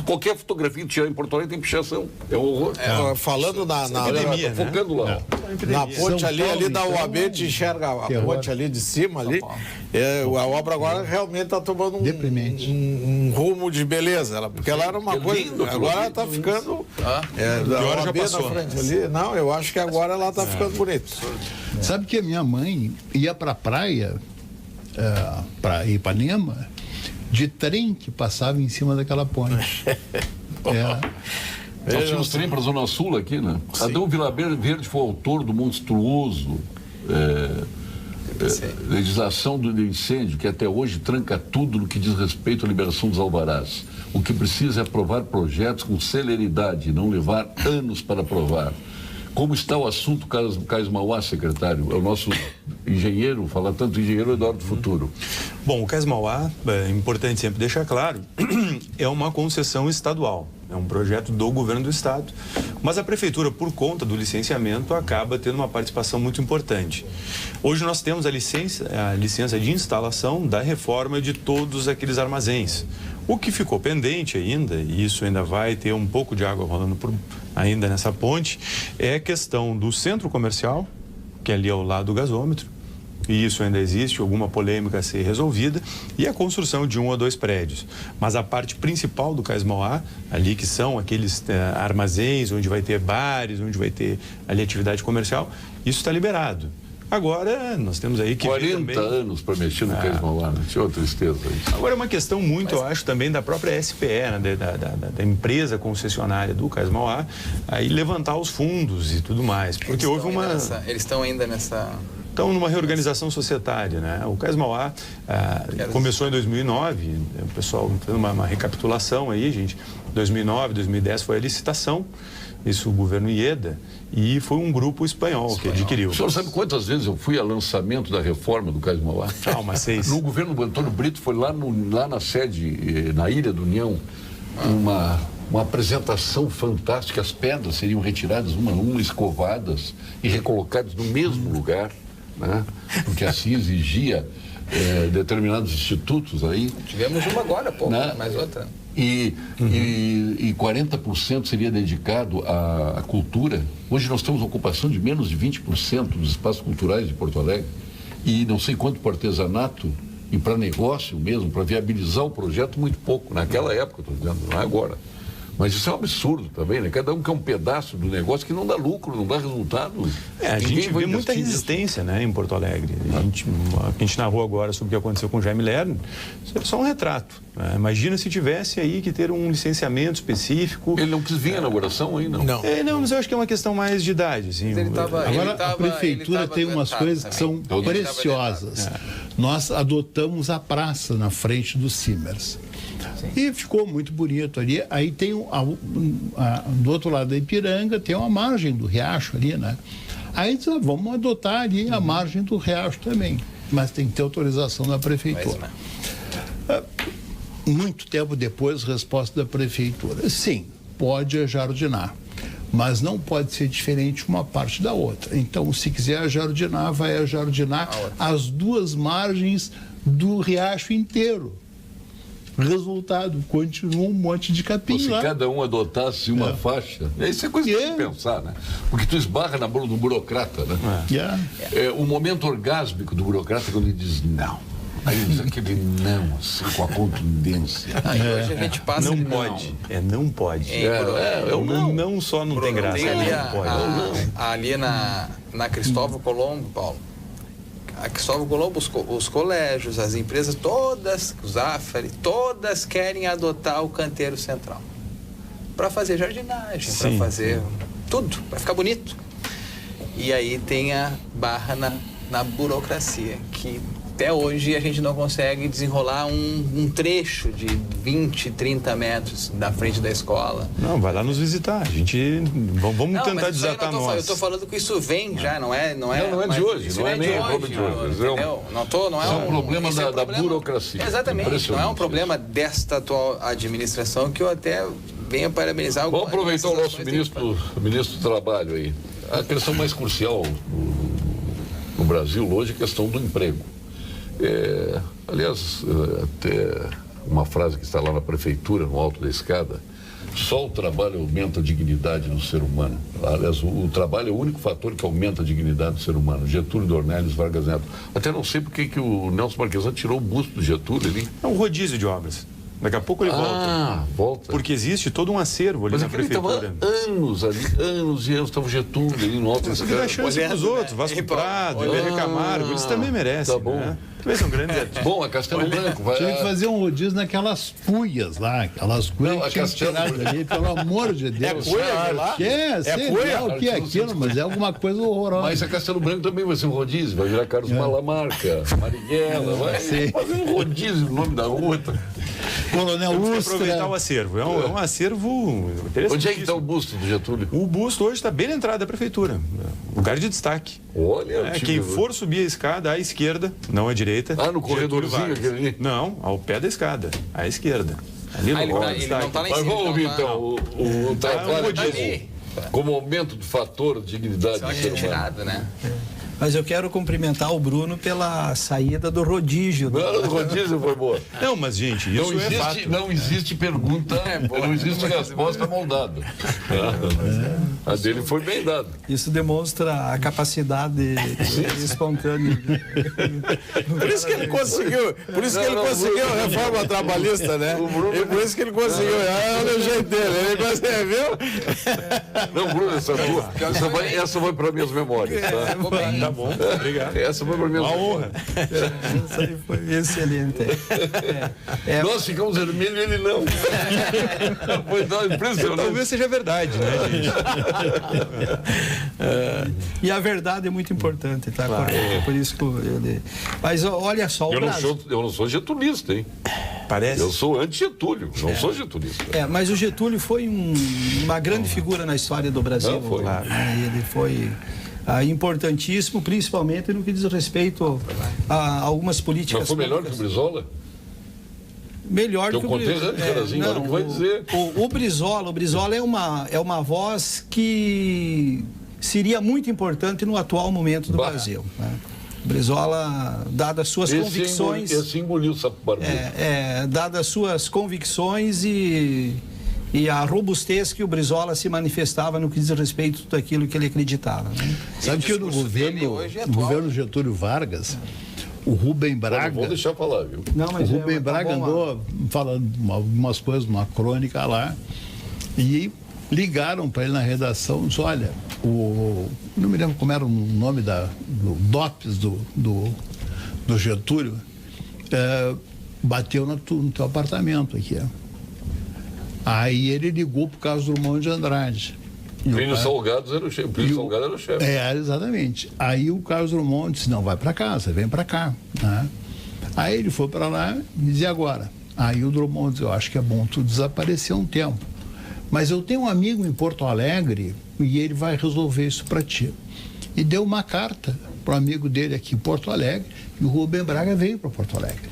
Qualquer fotografia que tirar em Porto Alegre tem pichação. É um horror. Falando na epidemia, focando lá. Na ponte ali da UAB, te enxerga a ponte ali de cima ali. A obra agora realmente está tomando um rumo de beleza. Porque ela era uma coisa. Agora está ficando. A UAB na frente ali. Não, eu acho que agora ela está ficando bonita. Sabe que a minha mãe ia para a praia, para Ipanema, de trem que passava em cima daquela ponte. Nós tínhamos trem para a Zona Sul aqui, né? Adão Vilaverde foi autor do monstruoso legislação do incêndio, que até hoje tranca tudo no que diz respeito à liberação dos alvarás. O que precisa é aprovar projetos com celeridade, não levar anos para aprovar. Como está o assunto Cais Mauá, secretário? É o nosso engenheiro, fala tanto engenheiro Eduardo Futuro. Bom, o Cais Mauá, é importante sempre deixar claro, é uma concessão estadual. É um projeto do governo do estado, mas a prefeitura, por conta do licenciamento, acaba tendo uma participação muito importante. Hoje nós temos a licença de instalação da reforma de todos aqueles armazéns. O que ficou pendente ainda, e isso ainda vai ter um pouco de água rolando ainda nessa ponte, é a questão do centro comercial, que é ali ao lado do gasômetro, e isso ainda existe, alguma polêmica a ser resolvida, e a construção de 1 ou 2 prédios. Mas a parte principal do Cais Mauá, ali que são aqueles armazéns, onde vai ter bares, onde vai ter ali atividade comercial, isso está liberado. Agora, nós temos aí que 40 anos para mexer no Cais Mauá, né? Tinha outra tristeza aí. Agora é uma questão muito, eu acho, também da própria SPE, né? da empresa concessionária do Cais Mauá, aí levantar os fundos e tudo mais. Porque houve uma... Eles estão ainda nessa... Estão numa reorganização societária, né? O Cais Mauá começou em 2009, o pessoal fez uma recapitulação aí, gente. 2009, 2010 foi a licitação, isso o governo Ieda, e foi um grupo espanhol que adquiriu. O senhor sabe quantas vezes eu fui ao lançamento da reforma do Cais Mauá? Umas 6. No governo do Antônio Brito, foi lá na sede, na Ilha do União, uma apresentação fantástica. As pedras seriam retiradas uma a uma, escovadas e recolocadas no mesmo lugar, né? Porque assim exigia determinados institutos aí. Tivemos uma agora, né? Mais outra. E 40% seria dedicado à cultura. Hoje nós temos ocupação de menos de 20% dos espaços culturais de Porto Alegre. E não sei quanto para artesanato e para negócio mesmo, para viabilizar o projeto, muito pouco. Naquela época, estou dizendo, não é agora. Mas isso é um absurdo também, né? Cada um quer um pedaço do negócio que não dá lucro, não dá resultado. A gente vê muita resistência, né, em Porto Alegre. A gente narrou agora sobre o que aconteceu com o Jaime Lerner. Isso é só um retrato. Né? Imagina se tivesse aí que ter um licenciamento específico. Ele não quis vir à inauguração aí, não? Não, mas eu acho que é uma questão mais de idade. Assim. Agora, a prefeitura tem umas coisas que são preciosas. Nós adotamos a praça na frente dos Simers. E ficou muito bonito ali. Aí tem do outro lado da Ipiranga tem uma margem do riacho ali, né? Aí vamos adotar ali a margem do riacho também. Mas tem que ter autorização da prefeitura. Muito tempo depois, resposta da prefeitura. Sim, pode ajardinar. Mas não pode ser diferente uma parte da outra. Então, se quiser ajardinar, vai ajardinar as duas margens do riacho inteiro. Resultado, continua um monte de capim lá. Se cada um adotasse uma faixa, isso é coisa de pensar, né? Porque tu esbarra na bola do burocrata, né? O momento orgásmico do burocrata quando ele diz não. Aí diz aquele não, assim, com a contundência. Hoje a gente passa... Não pode. Não pode. Não só não tem graça, não pode. Ali na Cristóvão Colombo, Paulo, a Cristóvão Colombo, os colégios, as empresas, todas, os Zafari, todas querem adotar o canteiro central. Para fazer jardinagem, para fazer tudo, para ficar bonito. E aí tem a barra na burocracia, que até hoje a gente não consegue desenrolar um trecho de 20, 30 metros da frente da escola. Não, vai lá nos visitar. A gente... Vamos tentar desatar nós. Eu estou falando que isso vem já, não é de hoje. Não é nem problema de hoje. Entendeu? Não é um problema da burocracia. Exatamente. Não é um problema desta atual administração, que eu até venho parabenizar. Vamos aproveitar o nosso ministro do Trabalho aí. A questão mais crucial no Brasil hoje é a questão do emprego. Aliás, até uma frase que está lá na prefeitura, no alto da escada: só o trabalho aumenta a dignidade do ser humano. Aliás, o trabalho é o único fator que aumenta a dignidade do ser humano. Getúlio Dornelles, Vargas Neto. Até não sei porque que o Nelson Marquesan tirou o busto do Getúlio ali. É um rodízio de obras. Daqui a pouco ele volta. Porque existe todo um acervo ali na prefeitura. Anos e anos estava o Getúlio ali no alto da escada. Mas dá chance para os outros, Vasco Prado, Hervé Camargo, eles também merecem. Tá bom. Né? Também são grandes artistas. Bom, a Castelo Branco vai... Tinha que fazer um rodízio naquelas cuias lá, aquelas cuias que tinham tirado ali, pelo amor de Deus. É cuia lá? Sei lá o que é aquilo, mas é alguma coisa horrorosa. Mas a Castelo Branco também vai ser um rodízio, vai virar Carlos Malamarca, Marighella, vai fazer um rodízio no nome da rua. Coronel Ustra. Aproveitar o acervo. É um acervo interessante. Onde é que está o busto do Getúlio? O busto hoje está bem na entrada da prefeitura. Lugar de destaque. Olha, quem for subir a escada à esquerda, não à direita. No corredorzinho aquele ali? Não, ao pé da escada, à esquerda. Ali ele não está lá em cima. Mas vamos ouvir então o trabalho como aumento do fator de dignidade do ser humano. Né? Mas eu quero cumprimentar o Bruno pela saída do rodízio. O rodízio foi boa. Não, mas, gente, isso não existe, fato. Não existe pergunta, não existe resposta mal dada. A dele foi bem dada. Isso demonstra a capacidade espontânea. Por isso que ele conseguiu, a reforma trabalhista, né? E por isso que ele conseguiu. Olha o jeito dele, ele conseguiu. Não, Bruno, essa vai para minhas memórias. Tá bom, obrigado. Essa foi para mim uma honra. Essa aí foi excelente. Nós ficamos vermelhos e ele não. Foi impressionante. Talvez seja verdade, né, gente? E a verdade é muito importante, tá? Claro. Por isso que ele... Mas olha só, eu não sou getulista, hein? Parece. Eu sou anti-Getúlio, não sou getulista. Mas o Getúlio foi uma grande figura na história do Brasil. Não, foi. Claro. Ele foi... importantíssimo, principalmente no que diz respeito a algumas políticas. Mas foi melhor que o Brizola? Melhor do que o Brizola. Não, o que vai dizer. O Brizola é uma voz que seria muito importante no atual momento do Brasil. Né? O Brizola, dadas suas convicções... Esse engoliu o sapo barbudo. Dadas suas convicções e a robustez que o Brizola se manifestava no que diz respeito a tudo aquilo que ele acreditava. Né? Sabe que no governo Getúlio Vargas, o Rubem Braga... Não vou deixar falar, viu? O Rubem Braga andou falando algumas coisas, uma crônica lá, e ligaram para ele na redação e disse, olha, não me lembro como era o nome do DOPS do Getúlio, bateu no teu apartamento aqui, Aí ele ligou por causa do Drummond de Andrade. Plínio Salgado era o chefe. Exatamente. Aí o Carlos Drummond disse, não, vai para casa, vem para cá. Né? Aí ele foi para lá e dizia agora. Aí o Drummond disse, eu acho que é bom tu desaparecer um tempo. Mas eu tenho um amigo em Porto Alegre e ele vai resolver isso para ti. E deu uma carta para o amigo dele aqui em Porto Alegre e o Rubem Braga veio para Porto Alegre.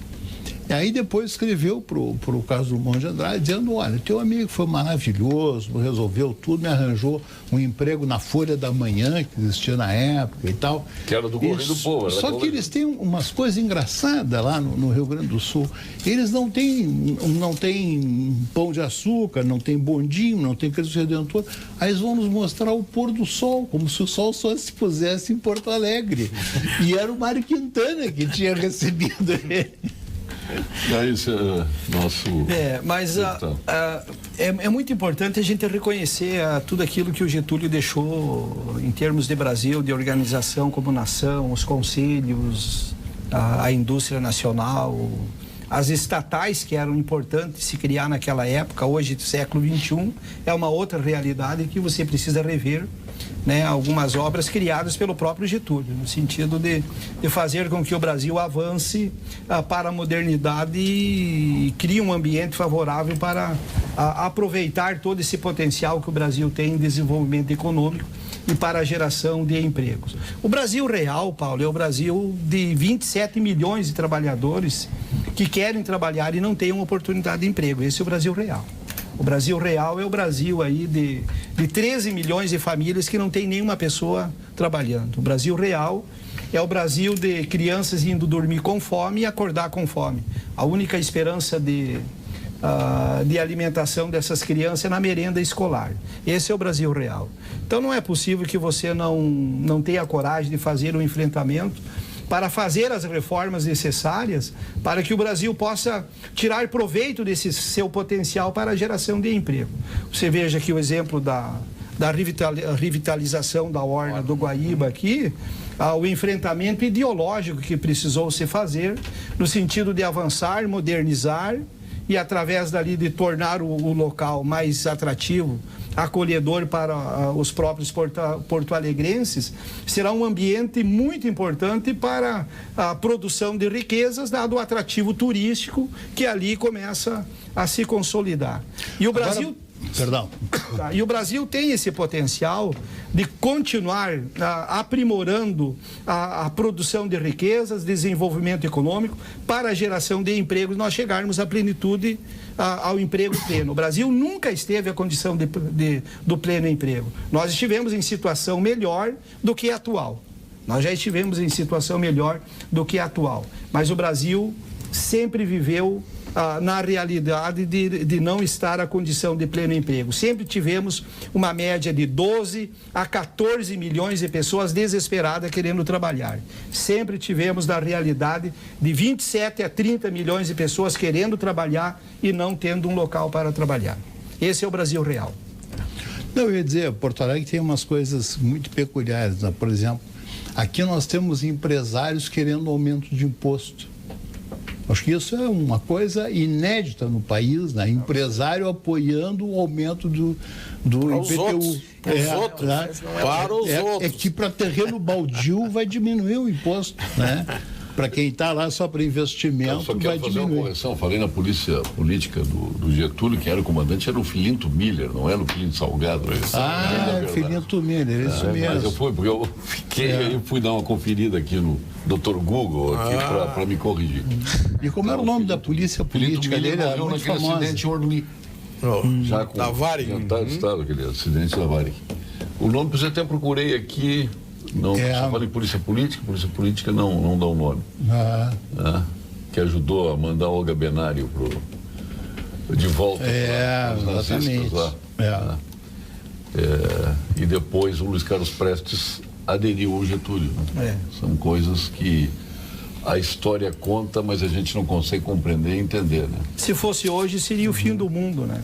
E aí depois escreveu pro Carlos Drummond de Andrade, dizendo, olha, teu amigo foi maravilhoso, resolveu tudo, me arranjou um emprego na Folha da Manhã, que existia na época e tal. Que era do Correio do Povo. Só que eles têm umas coisas engraçadas lá no Rio Grande do Sul. Eles não têm pão de açúcar, não tem bondinho, não tem Cristo Redentor. Aí eles vão nos mostrar o pôr do sol, como se o sol só se pusesse em Porto Alegre. E era o Mário Quintana que tinha recebido ele. Esse é nosso... Mas é muito importante a gente reconhecer tudo aquilo que o Getúlio deixou em termos de Brasil, de organização como nação, os conselhos, a indústria nacional, as estatais que eram importantes se criar naquela época. Hoje, século XXI, é uma outra realidade que você precisa rever, né, algumas obras criadas pelo próprio Getúlio, no sentido de fazer com que o Brasil avance para a modernidade e crie um ambiente favorável para aproveitar todo esse potencial que o Brasil tem em desenvolvimento econômico e para a geração de empregos. O Brasil real, Paulo, é o Brasil de 27 milhões de trabalhadores que querem trabalhar e não têm uma oportunidade de emprego. Esse é o Brasil real. O Brasil real é o Brasil aí de 13 milhões de famílias que não tem nenhuma pessoa trabalhando. O Brasil real é o Brasil de crianças indo dormir com fome e acordar com fome. A única esperança de alimentação dessas crianças é na merenda escolar. Esse é o Brasil real. Então não é possível que você não tenha coragem de fazer um enfrentamento para fazer as reformas necessárias para que o Brasil possa tirar proveito desse seu potencial para a geração de emprego. Você veja aqui o exemplo da revitalização da Orla do Guaíba aqui, o enfrentamento ideológico que precisou se fazer no sentido de avançar, modernizar e através dali de tornar o local mais atrativo, acolhedor para os próprios porto-alegrenses, será um ambiente muito importante para a produção de riquezas, dado o atrativo turístico que ali começa a se consolidar. E o Brasil... E o Brasil tem esse potencial de continuar aprimorando a produção de riquezas, desenvolvimento econômico, para a geração de empregos, nós chegarmos à plenitude, ao emprego pleno. O Brasil nunca esteve à condição do pleno emprego. Nós estivemos em situação melhor do que a atual. Nós já estivemos em situação melhor do que a atual. Mas o Brasil sempre viveu na realidade de não estar à condição de pleno emprego. Sempre tivemos uma média de 12 a 14 milhões de pessoas desesperadas querendo trabalhar. Sempre tivemos na realidade de 27 a 30 milhões de pessoas querendo trabalhar e não tendo um local para trabalhar. Esse é o Brasil real. Não, eu ia dizer, Porto Alegre tem umas coisas muito peculiares, né? Por exemplo, aqui nós temos empresários querendo aumento de imposto. Acho que isso é uma coisa inédita no país, né? Empresário apoiando o aumento do IPTU. Para os outros. É que para terreno baldio vai diminuir o imposto, né? Para quem está lá só para investimento, só quero fazer uma correção. Falei na polícia política do Getúlio, que era o comandante, era o Filinto Miller, não era o Filinto Salgado. Filinto Miller, isso mesmo. Mas eu fui dar uma conferida aqui no Dr. Google para me corrigir. E como era o nome da polícia política dele? Era muito famosa. Acidente Orly. Já com da Varig. Estado, aquele acidente da Varig. O nome que eu até procurei aqui. Não, só fala em polícia política não dá o nome. Que ajudou a mandar Olga Benário de volta para os nazistas lá. E depois o Luiz Carlos Prestes aderiu ao Getúlio. Né? São coisas que a história conta, mas a gente não consegue compreender e entender, né? Se fosse hoje, seria o fim do mundo, né?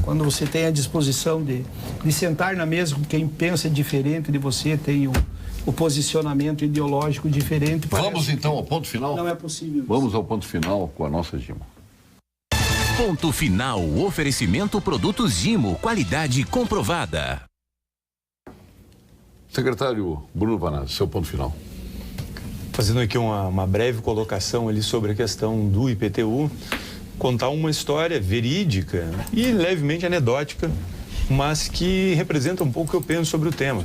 Quando você tem a disposição de sentar na mesa com quem pensa diferente de você, tem o posicionamento ideológico diferente. Vamos então ao ponto final? Não é possível. Vamos ao ponto final com a nossa Gimo. Ponto final, oferecimento produtos Gimo, qualidade comprovada. Secretário Bruno Vanazzi, seu ponto final. Fazendo aqui uma breve colocação ali sobre a questão do IPTU, contar uma história verídica e levemente anedótica, mas que representa um pouco o que eu penso sobre o tema.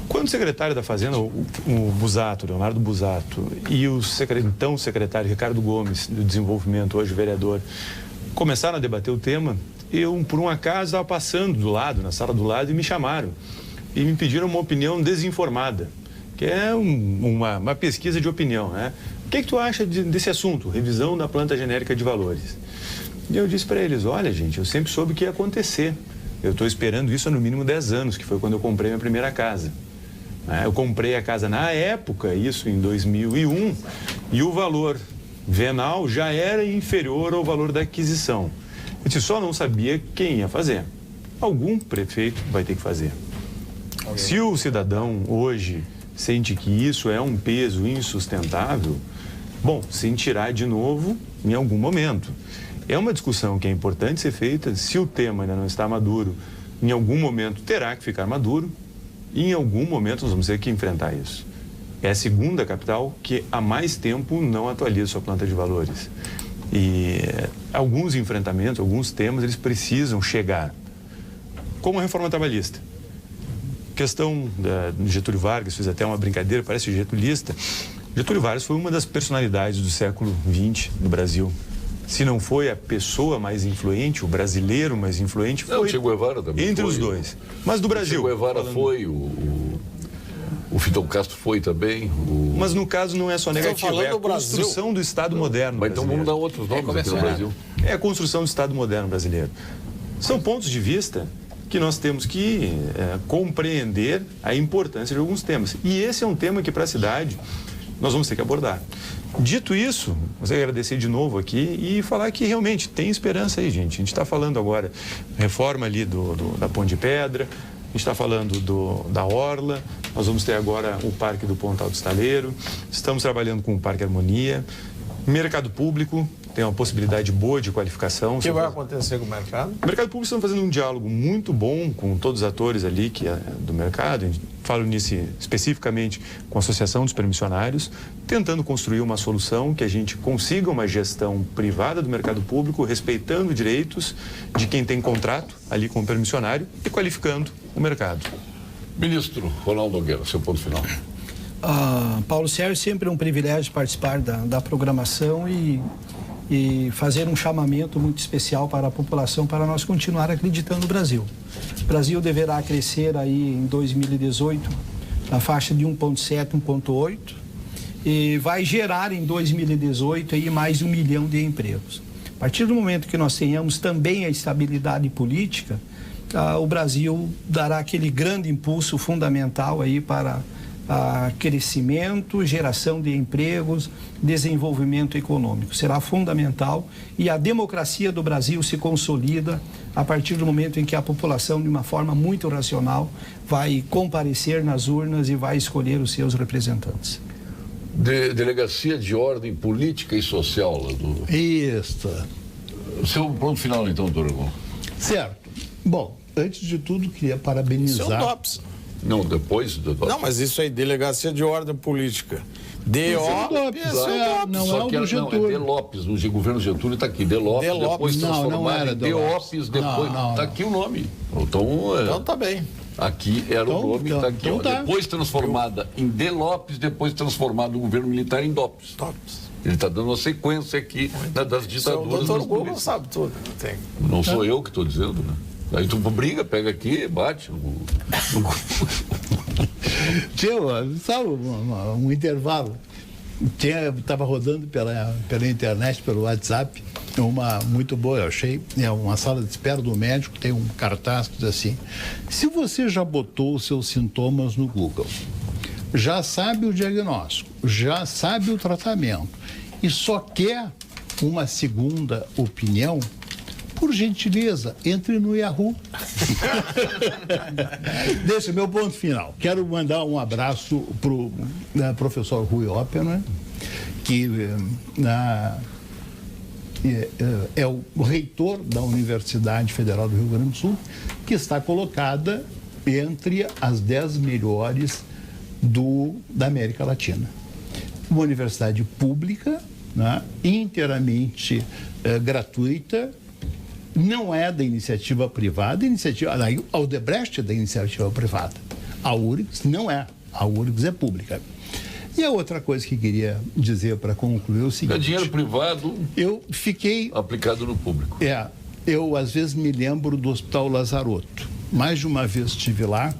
Quando o secretário da Fazenda, o Busato, Leonardo Busato, e o então secretário Ricardo Gomes, do Desenvolvimento, hoje vereador, começaram a debater o tema, eu, por um acaso, estava passando do lado, na sala do lado, e me chamaram. E me pediram uma opinião desinformada, que é uma pesquisa de opinião, né? O que tu acha desse assunto, revisão da planta genérica de valores? E eu disse para eles, olha, gente, eu sempre soube que ia acontecer. Eu estou esperando isso há no mínimo 10 anos, que foi quando eu comprei minha primeira casa. Eu comprei a casa na época, isso em 2001, e o valor venal já era inferior ao valor da aquisição. Eu disse, só não sabia quem ia fazer. Algum prefeito vai ter que fazer. Se o cidadão hoje sente que isso é um peso insustentável, bom, sentirá de novo em algum momento. É uma discussão que é importante ser feita. Se o tema ainda não está maduro, em algum momento terá que ficar maduro e em algum momento nós vamos ter que enfrentar isso. É a segunda capital que há mais tempo não atualiza sua planta de valores. E alguns enfrentamentos, alguns temas, eles precisam chegar. Como a reforma trabalhista. Questão de Getúlio Vargas, fiz até uma brincadeira, parece getulista. Getúlio Vargas foi uma das personalidades do século XX no Brasil. Se não foi a pessoa mais influente, o brasileiro mais influente, foi o Che Guevara também entre foi, os dois. Mas do Brasil. O Che Guevara foi, o Fidel Castro foi também. Mas no caso não é só negativo, é a construção do Estado moderno brasileiro. Mas então vamos dar outros nomes aqui no Brasil. É a construção do Estado moderno brasileiro. São pontos de vista que nós temos que compreender a importância de alguns temas. E esse é um tema que para a cidade nós vamos ter que abordar. Dito isso, vou agradecer de novo aqui e falar que realmente tem esperança aí, gente. A gente está falando agora reforma ali da Ponte de Pedra, a gente está falando da Orla, nós vamos ter agora o Parque do Pontal do Estaleiro, estamos trabalhando com o Parque Harmonia, mercado público, tem uma possibilidade boa de qualificação. O que vai acontecer com o mercado? O mercado público está fazendo um diálogo muito bom com todos os atores ali que é do mercado. A gente fala nisso especificamente com a Associação dos Permissionários, tentando construir uma solução que a gente consiga uma gestão privada do mercado público, respeitando direitos de quem tem contrato ali com o permissionário e qualificando o mercado. Ministro Ronaldo Nogueira, seu ponto final. Paulo Sérgio, sempre é um privilégio participar da programação e fazer um chamamento muito especial para a população para nós continuar acreditando no Brasil. O Brasil deverá crescer aí em 2018 na faixa de 1,7, 1,8 e vai gerar em 2018 aí mais 1 milhão de empregos. A partir do momento que nós tenhamos também a estabilidade política, o Brasil dará aquele grande impulso fundamental aí para crescimento, geração de empregos, desenvolvimento econômico. Será fundamental e a democracia do Brasil se consolida a partir do momento em que a população, de uma forma muito racional, vai comparecer nas urnas e vai escolher os seus representantes. Delegacia de Ordem Política e Social. Isso. Seu ponto final, então, doutor Argon. Certo. Bom, antes de tudo, queria parabenizar... Seu DOPS. Não, depois do DOPS. Não, mas isso aí, Delegacia de Ordem Política. DOPS. Não é o do Getúlio. Não, é De Lopes, no governo Getúlio está aqui. De Lopes, depois transformado em DOPS, depois... Está aqui o nome. Então tá bem. Aqui era o nome, está aqui. Tá. Depois transformada em De Lopes, depois transformado no governo militar em DOPS. Ele está dando uma sequência aqui das ditaduras. O doutor Google sabe tudo. Não sou eu que estou dizendo, né? Aí tu briga, pega aqui, bate. Sabe um intervalo? Estava rodando pela internet, pelo WhatsApp, uma muito boa, eu achei. É uma sala de espera do médico, tem um cartaz que diz assim: se você já botou os seus sintomas no Google, já sabe o diagnóstico, já sabe o tratamento e só quer uma segunda opinião, por gentileza, entre no Yahoo. Desse meu ponto final. Quero mandar um abraço para o professor Rui Oppenheim, que é o reitor da Universidade Federal do Rio Grande do Sul, que está colocada entre as 10 melhores da América Latina. Uma universidade pública, né, inteiramente gratuita, não é da iniciativa privada, a Odebrecht é da iniciativa privada. A URGS não é. A URGS é pública. E a outra coisa que queria dizer para concluir é o seguinte... É dinheiro privado aplicado no público. Eu às vezes me lembro do Hospital Lazaroto. Mais de uma vez estive lá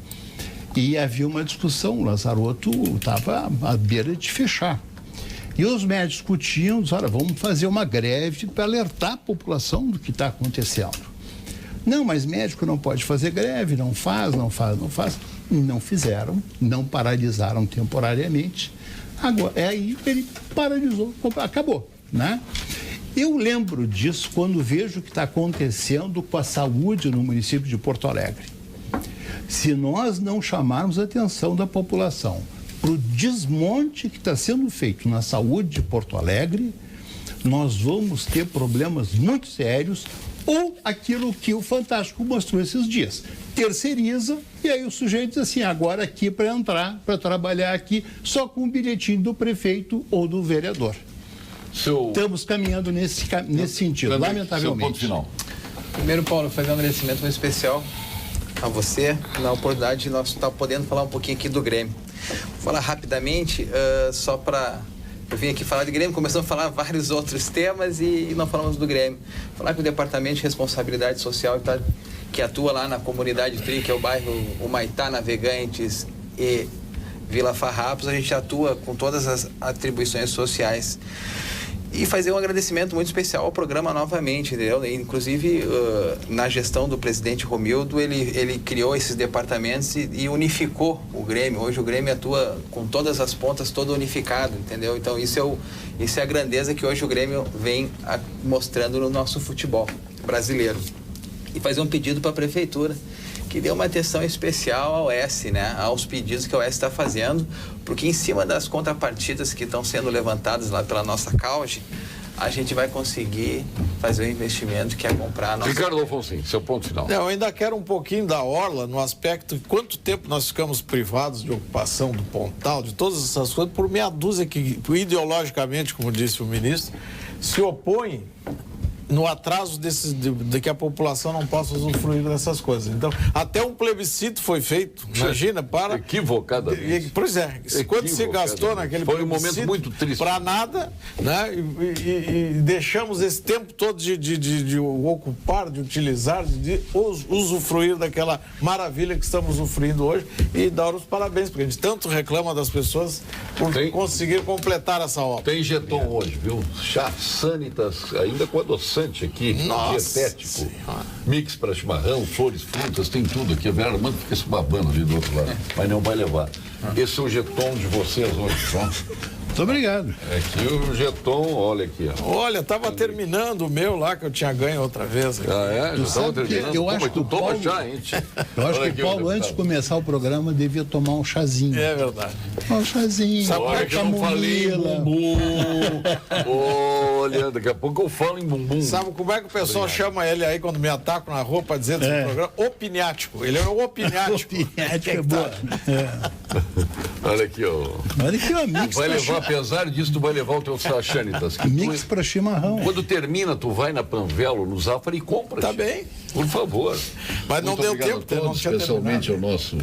e havia uma discussão. O Lazaroto estava à beira de fechar. E os médicos discutiam, olha, vamos fazer uma greve para alertar a população do que está acontecendo. Não, mas médico não pode fazer greve, não faz. Não fizeram, não paralisaram temporariamente. Agora, aí ele paralisou, acabou, né? Eu lembro disso quando vejo o que está acontecendo com a saúde no município de Porto Alegre. Se nós não chamarmos a atenção da população para o desmonte que está sendo feito na saúde de Porto Alegre, nós vamos ter problemas muito sérios, ou aquilo que o Fantástico mostrou esses dias. Terceiriza, e aí o sujeito diz assim, agora aqui para entrar, para trabalhar aqui, só com o bilhetinho do prefeito ou do vereador. Estamos caminhando nesse sentido, lamentavelmente. Ponto final. Primeiro, Paulo, fazer um agradecimento muito especial a você na oportunidade de nós estar podendo falar um pouquinho aqui do Grêmio. Vou falar rapidamente, só para... Eu vim aqui falar de Grêmio, começamos a falar vários outros temas e não falamos do Grêmio. Falar que o Departamento de Responsabilidade Social que atua lá na comunidade TRI, que é o bairro Humaitá, Navegantes e Vila Farrapos, a gente atua com todas as atribuições sociais. E fazer um agradecimento muito especial ao programa novamente, entendeu? Inclusive, na gestão do presidente Romildo, ele criou esses departamentos e unificou o Grêmio. Hoje o Grêmio atua com todas as pontas, todo unificado, entendeu? Então, isso é a grandeza que hoje o Grêmio vem mostrando no nosso futebol brasileiro. E fazer um pedido para a Prefeitura, que dê uma atenção especial ao S, né? Aos pedidos que o S está fazendo, porque em cima das contrapartidas que estão sendo levantadas lá pela nossa CAUGE, a gente vai conseguir fazer o investimento que é comprar a nossa... Ricardo Alfonsin, seu ponto final. Eu ainda quero um pouquinho da Orla no aspecto de quanto tempo nós ficamos privados de ocupação do Pontal, de todas essas coisas, por meia dúzia que ideologicamente, como disse o ministro, se opõe no atraso de que a população não possa usufruir dessas coisas. Então, até um plebiscito foi feito, imagina, para... Equivocadamente. Pois é, quanto se gastou naquele plebiscito... Foi um momento muito triste. Para nada, né? E deixamos esse tempo todo de ocupar, de utilizar, de usufruir daquela maravilha que estamos usufruindo hoje e dar os parabéns, porque a gente tanto reclama das pessoas por conseguir completar essa obra. Tem jeton hoje, viu? Chá Sanitas, ainda com adoçante aqui, dietético, mix para chimarrão, flores, frutas, tem tudo aqui. A Vera Armando fica se babando ali do outro lado, mas não vai levar. Esse é o jeton de vocês hoje, pronto. Muito obrigado. Aqui o jeton, olha aqui. Ó. Olha, estava terminando o meu lá, que eu tinha ganho outra vez. Já estava terminando? Eu acho que o Paulo, toma chá, hein? Eu acho que o Paulo, antes de começar o programa, devia tomar um chazinho. É verdade. Um chazinho. Sabe olha que eu não falei em bumbum. Olha, daqui a pouco eu falo em bumbum. Sabe como é que o pessoal chama ele aí quando me atacam na rua para dizer desse programa? Opiniático. Ele é um opiniático. Opiniático é boa. Olha aqui, ó. Olha aqui, ó. Mix vai levar, apesar disso, tu vai levar o teu Sachanitas. Mix para chimarrão. Quando termina, tu vai na Panvelo, no Zafari e compra. Tá bem. Por favor. Mas não deu tempo, todos, especialmente ao nosso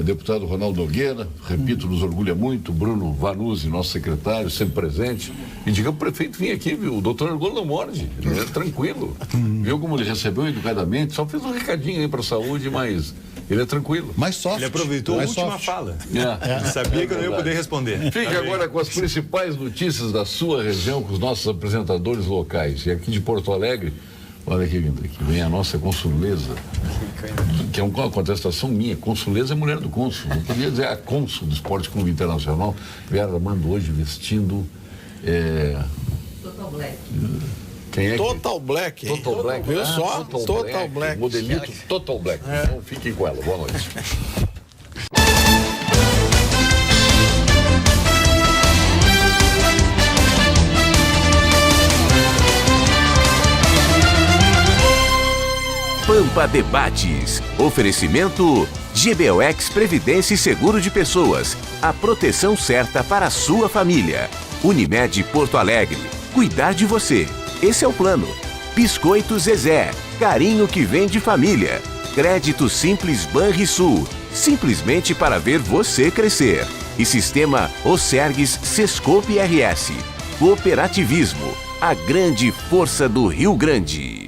deputado Ronaldo Nogueira, repito, nos orgulha muito, Bruno Vanuzzi, nosso secretário, sempre presente. E diga pro prefeito vir aqui, viu? O doutor Argolo não morde, ele é tranquilo. Viu como ele recebeu educadamente, só fez um recadinho aí pra saúde, mas ele é tranquilo. Mais soft. Ele aproveitou a última fala. Ele sabia que eu não ia poder responder. Fique agora com as principais notícias da sua região, com os nossos apresentadores locais. E aqui de Porto Alegre, olha aqui vem a nossa Consuleza, que é uma contestação minha. Consuleza é mulher do cônsul. Eu podia dizer a cônsul do Esporte Clube Internacional. Vera Armando hoje vestindo... Total Black. Quem é Total Black. Total Black. Viu só? Total Black. Modelito Total Black. Então fiquem com ela. Boa noite. Pampa Debates. Oferecimento GBOX Previdência e Seguro de Pessoas. A proteção certa para a sua família. Unimed Porto Alegre. Cuidar de você. Esse é o plano. Biscoito Zezé. Carinho que vem de família. Crédito Simples Banrisul. simplesmente para ver você crescer. E Sistema Osergues Sescope RS. Cooperativismo, a grande força do Rio Grande.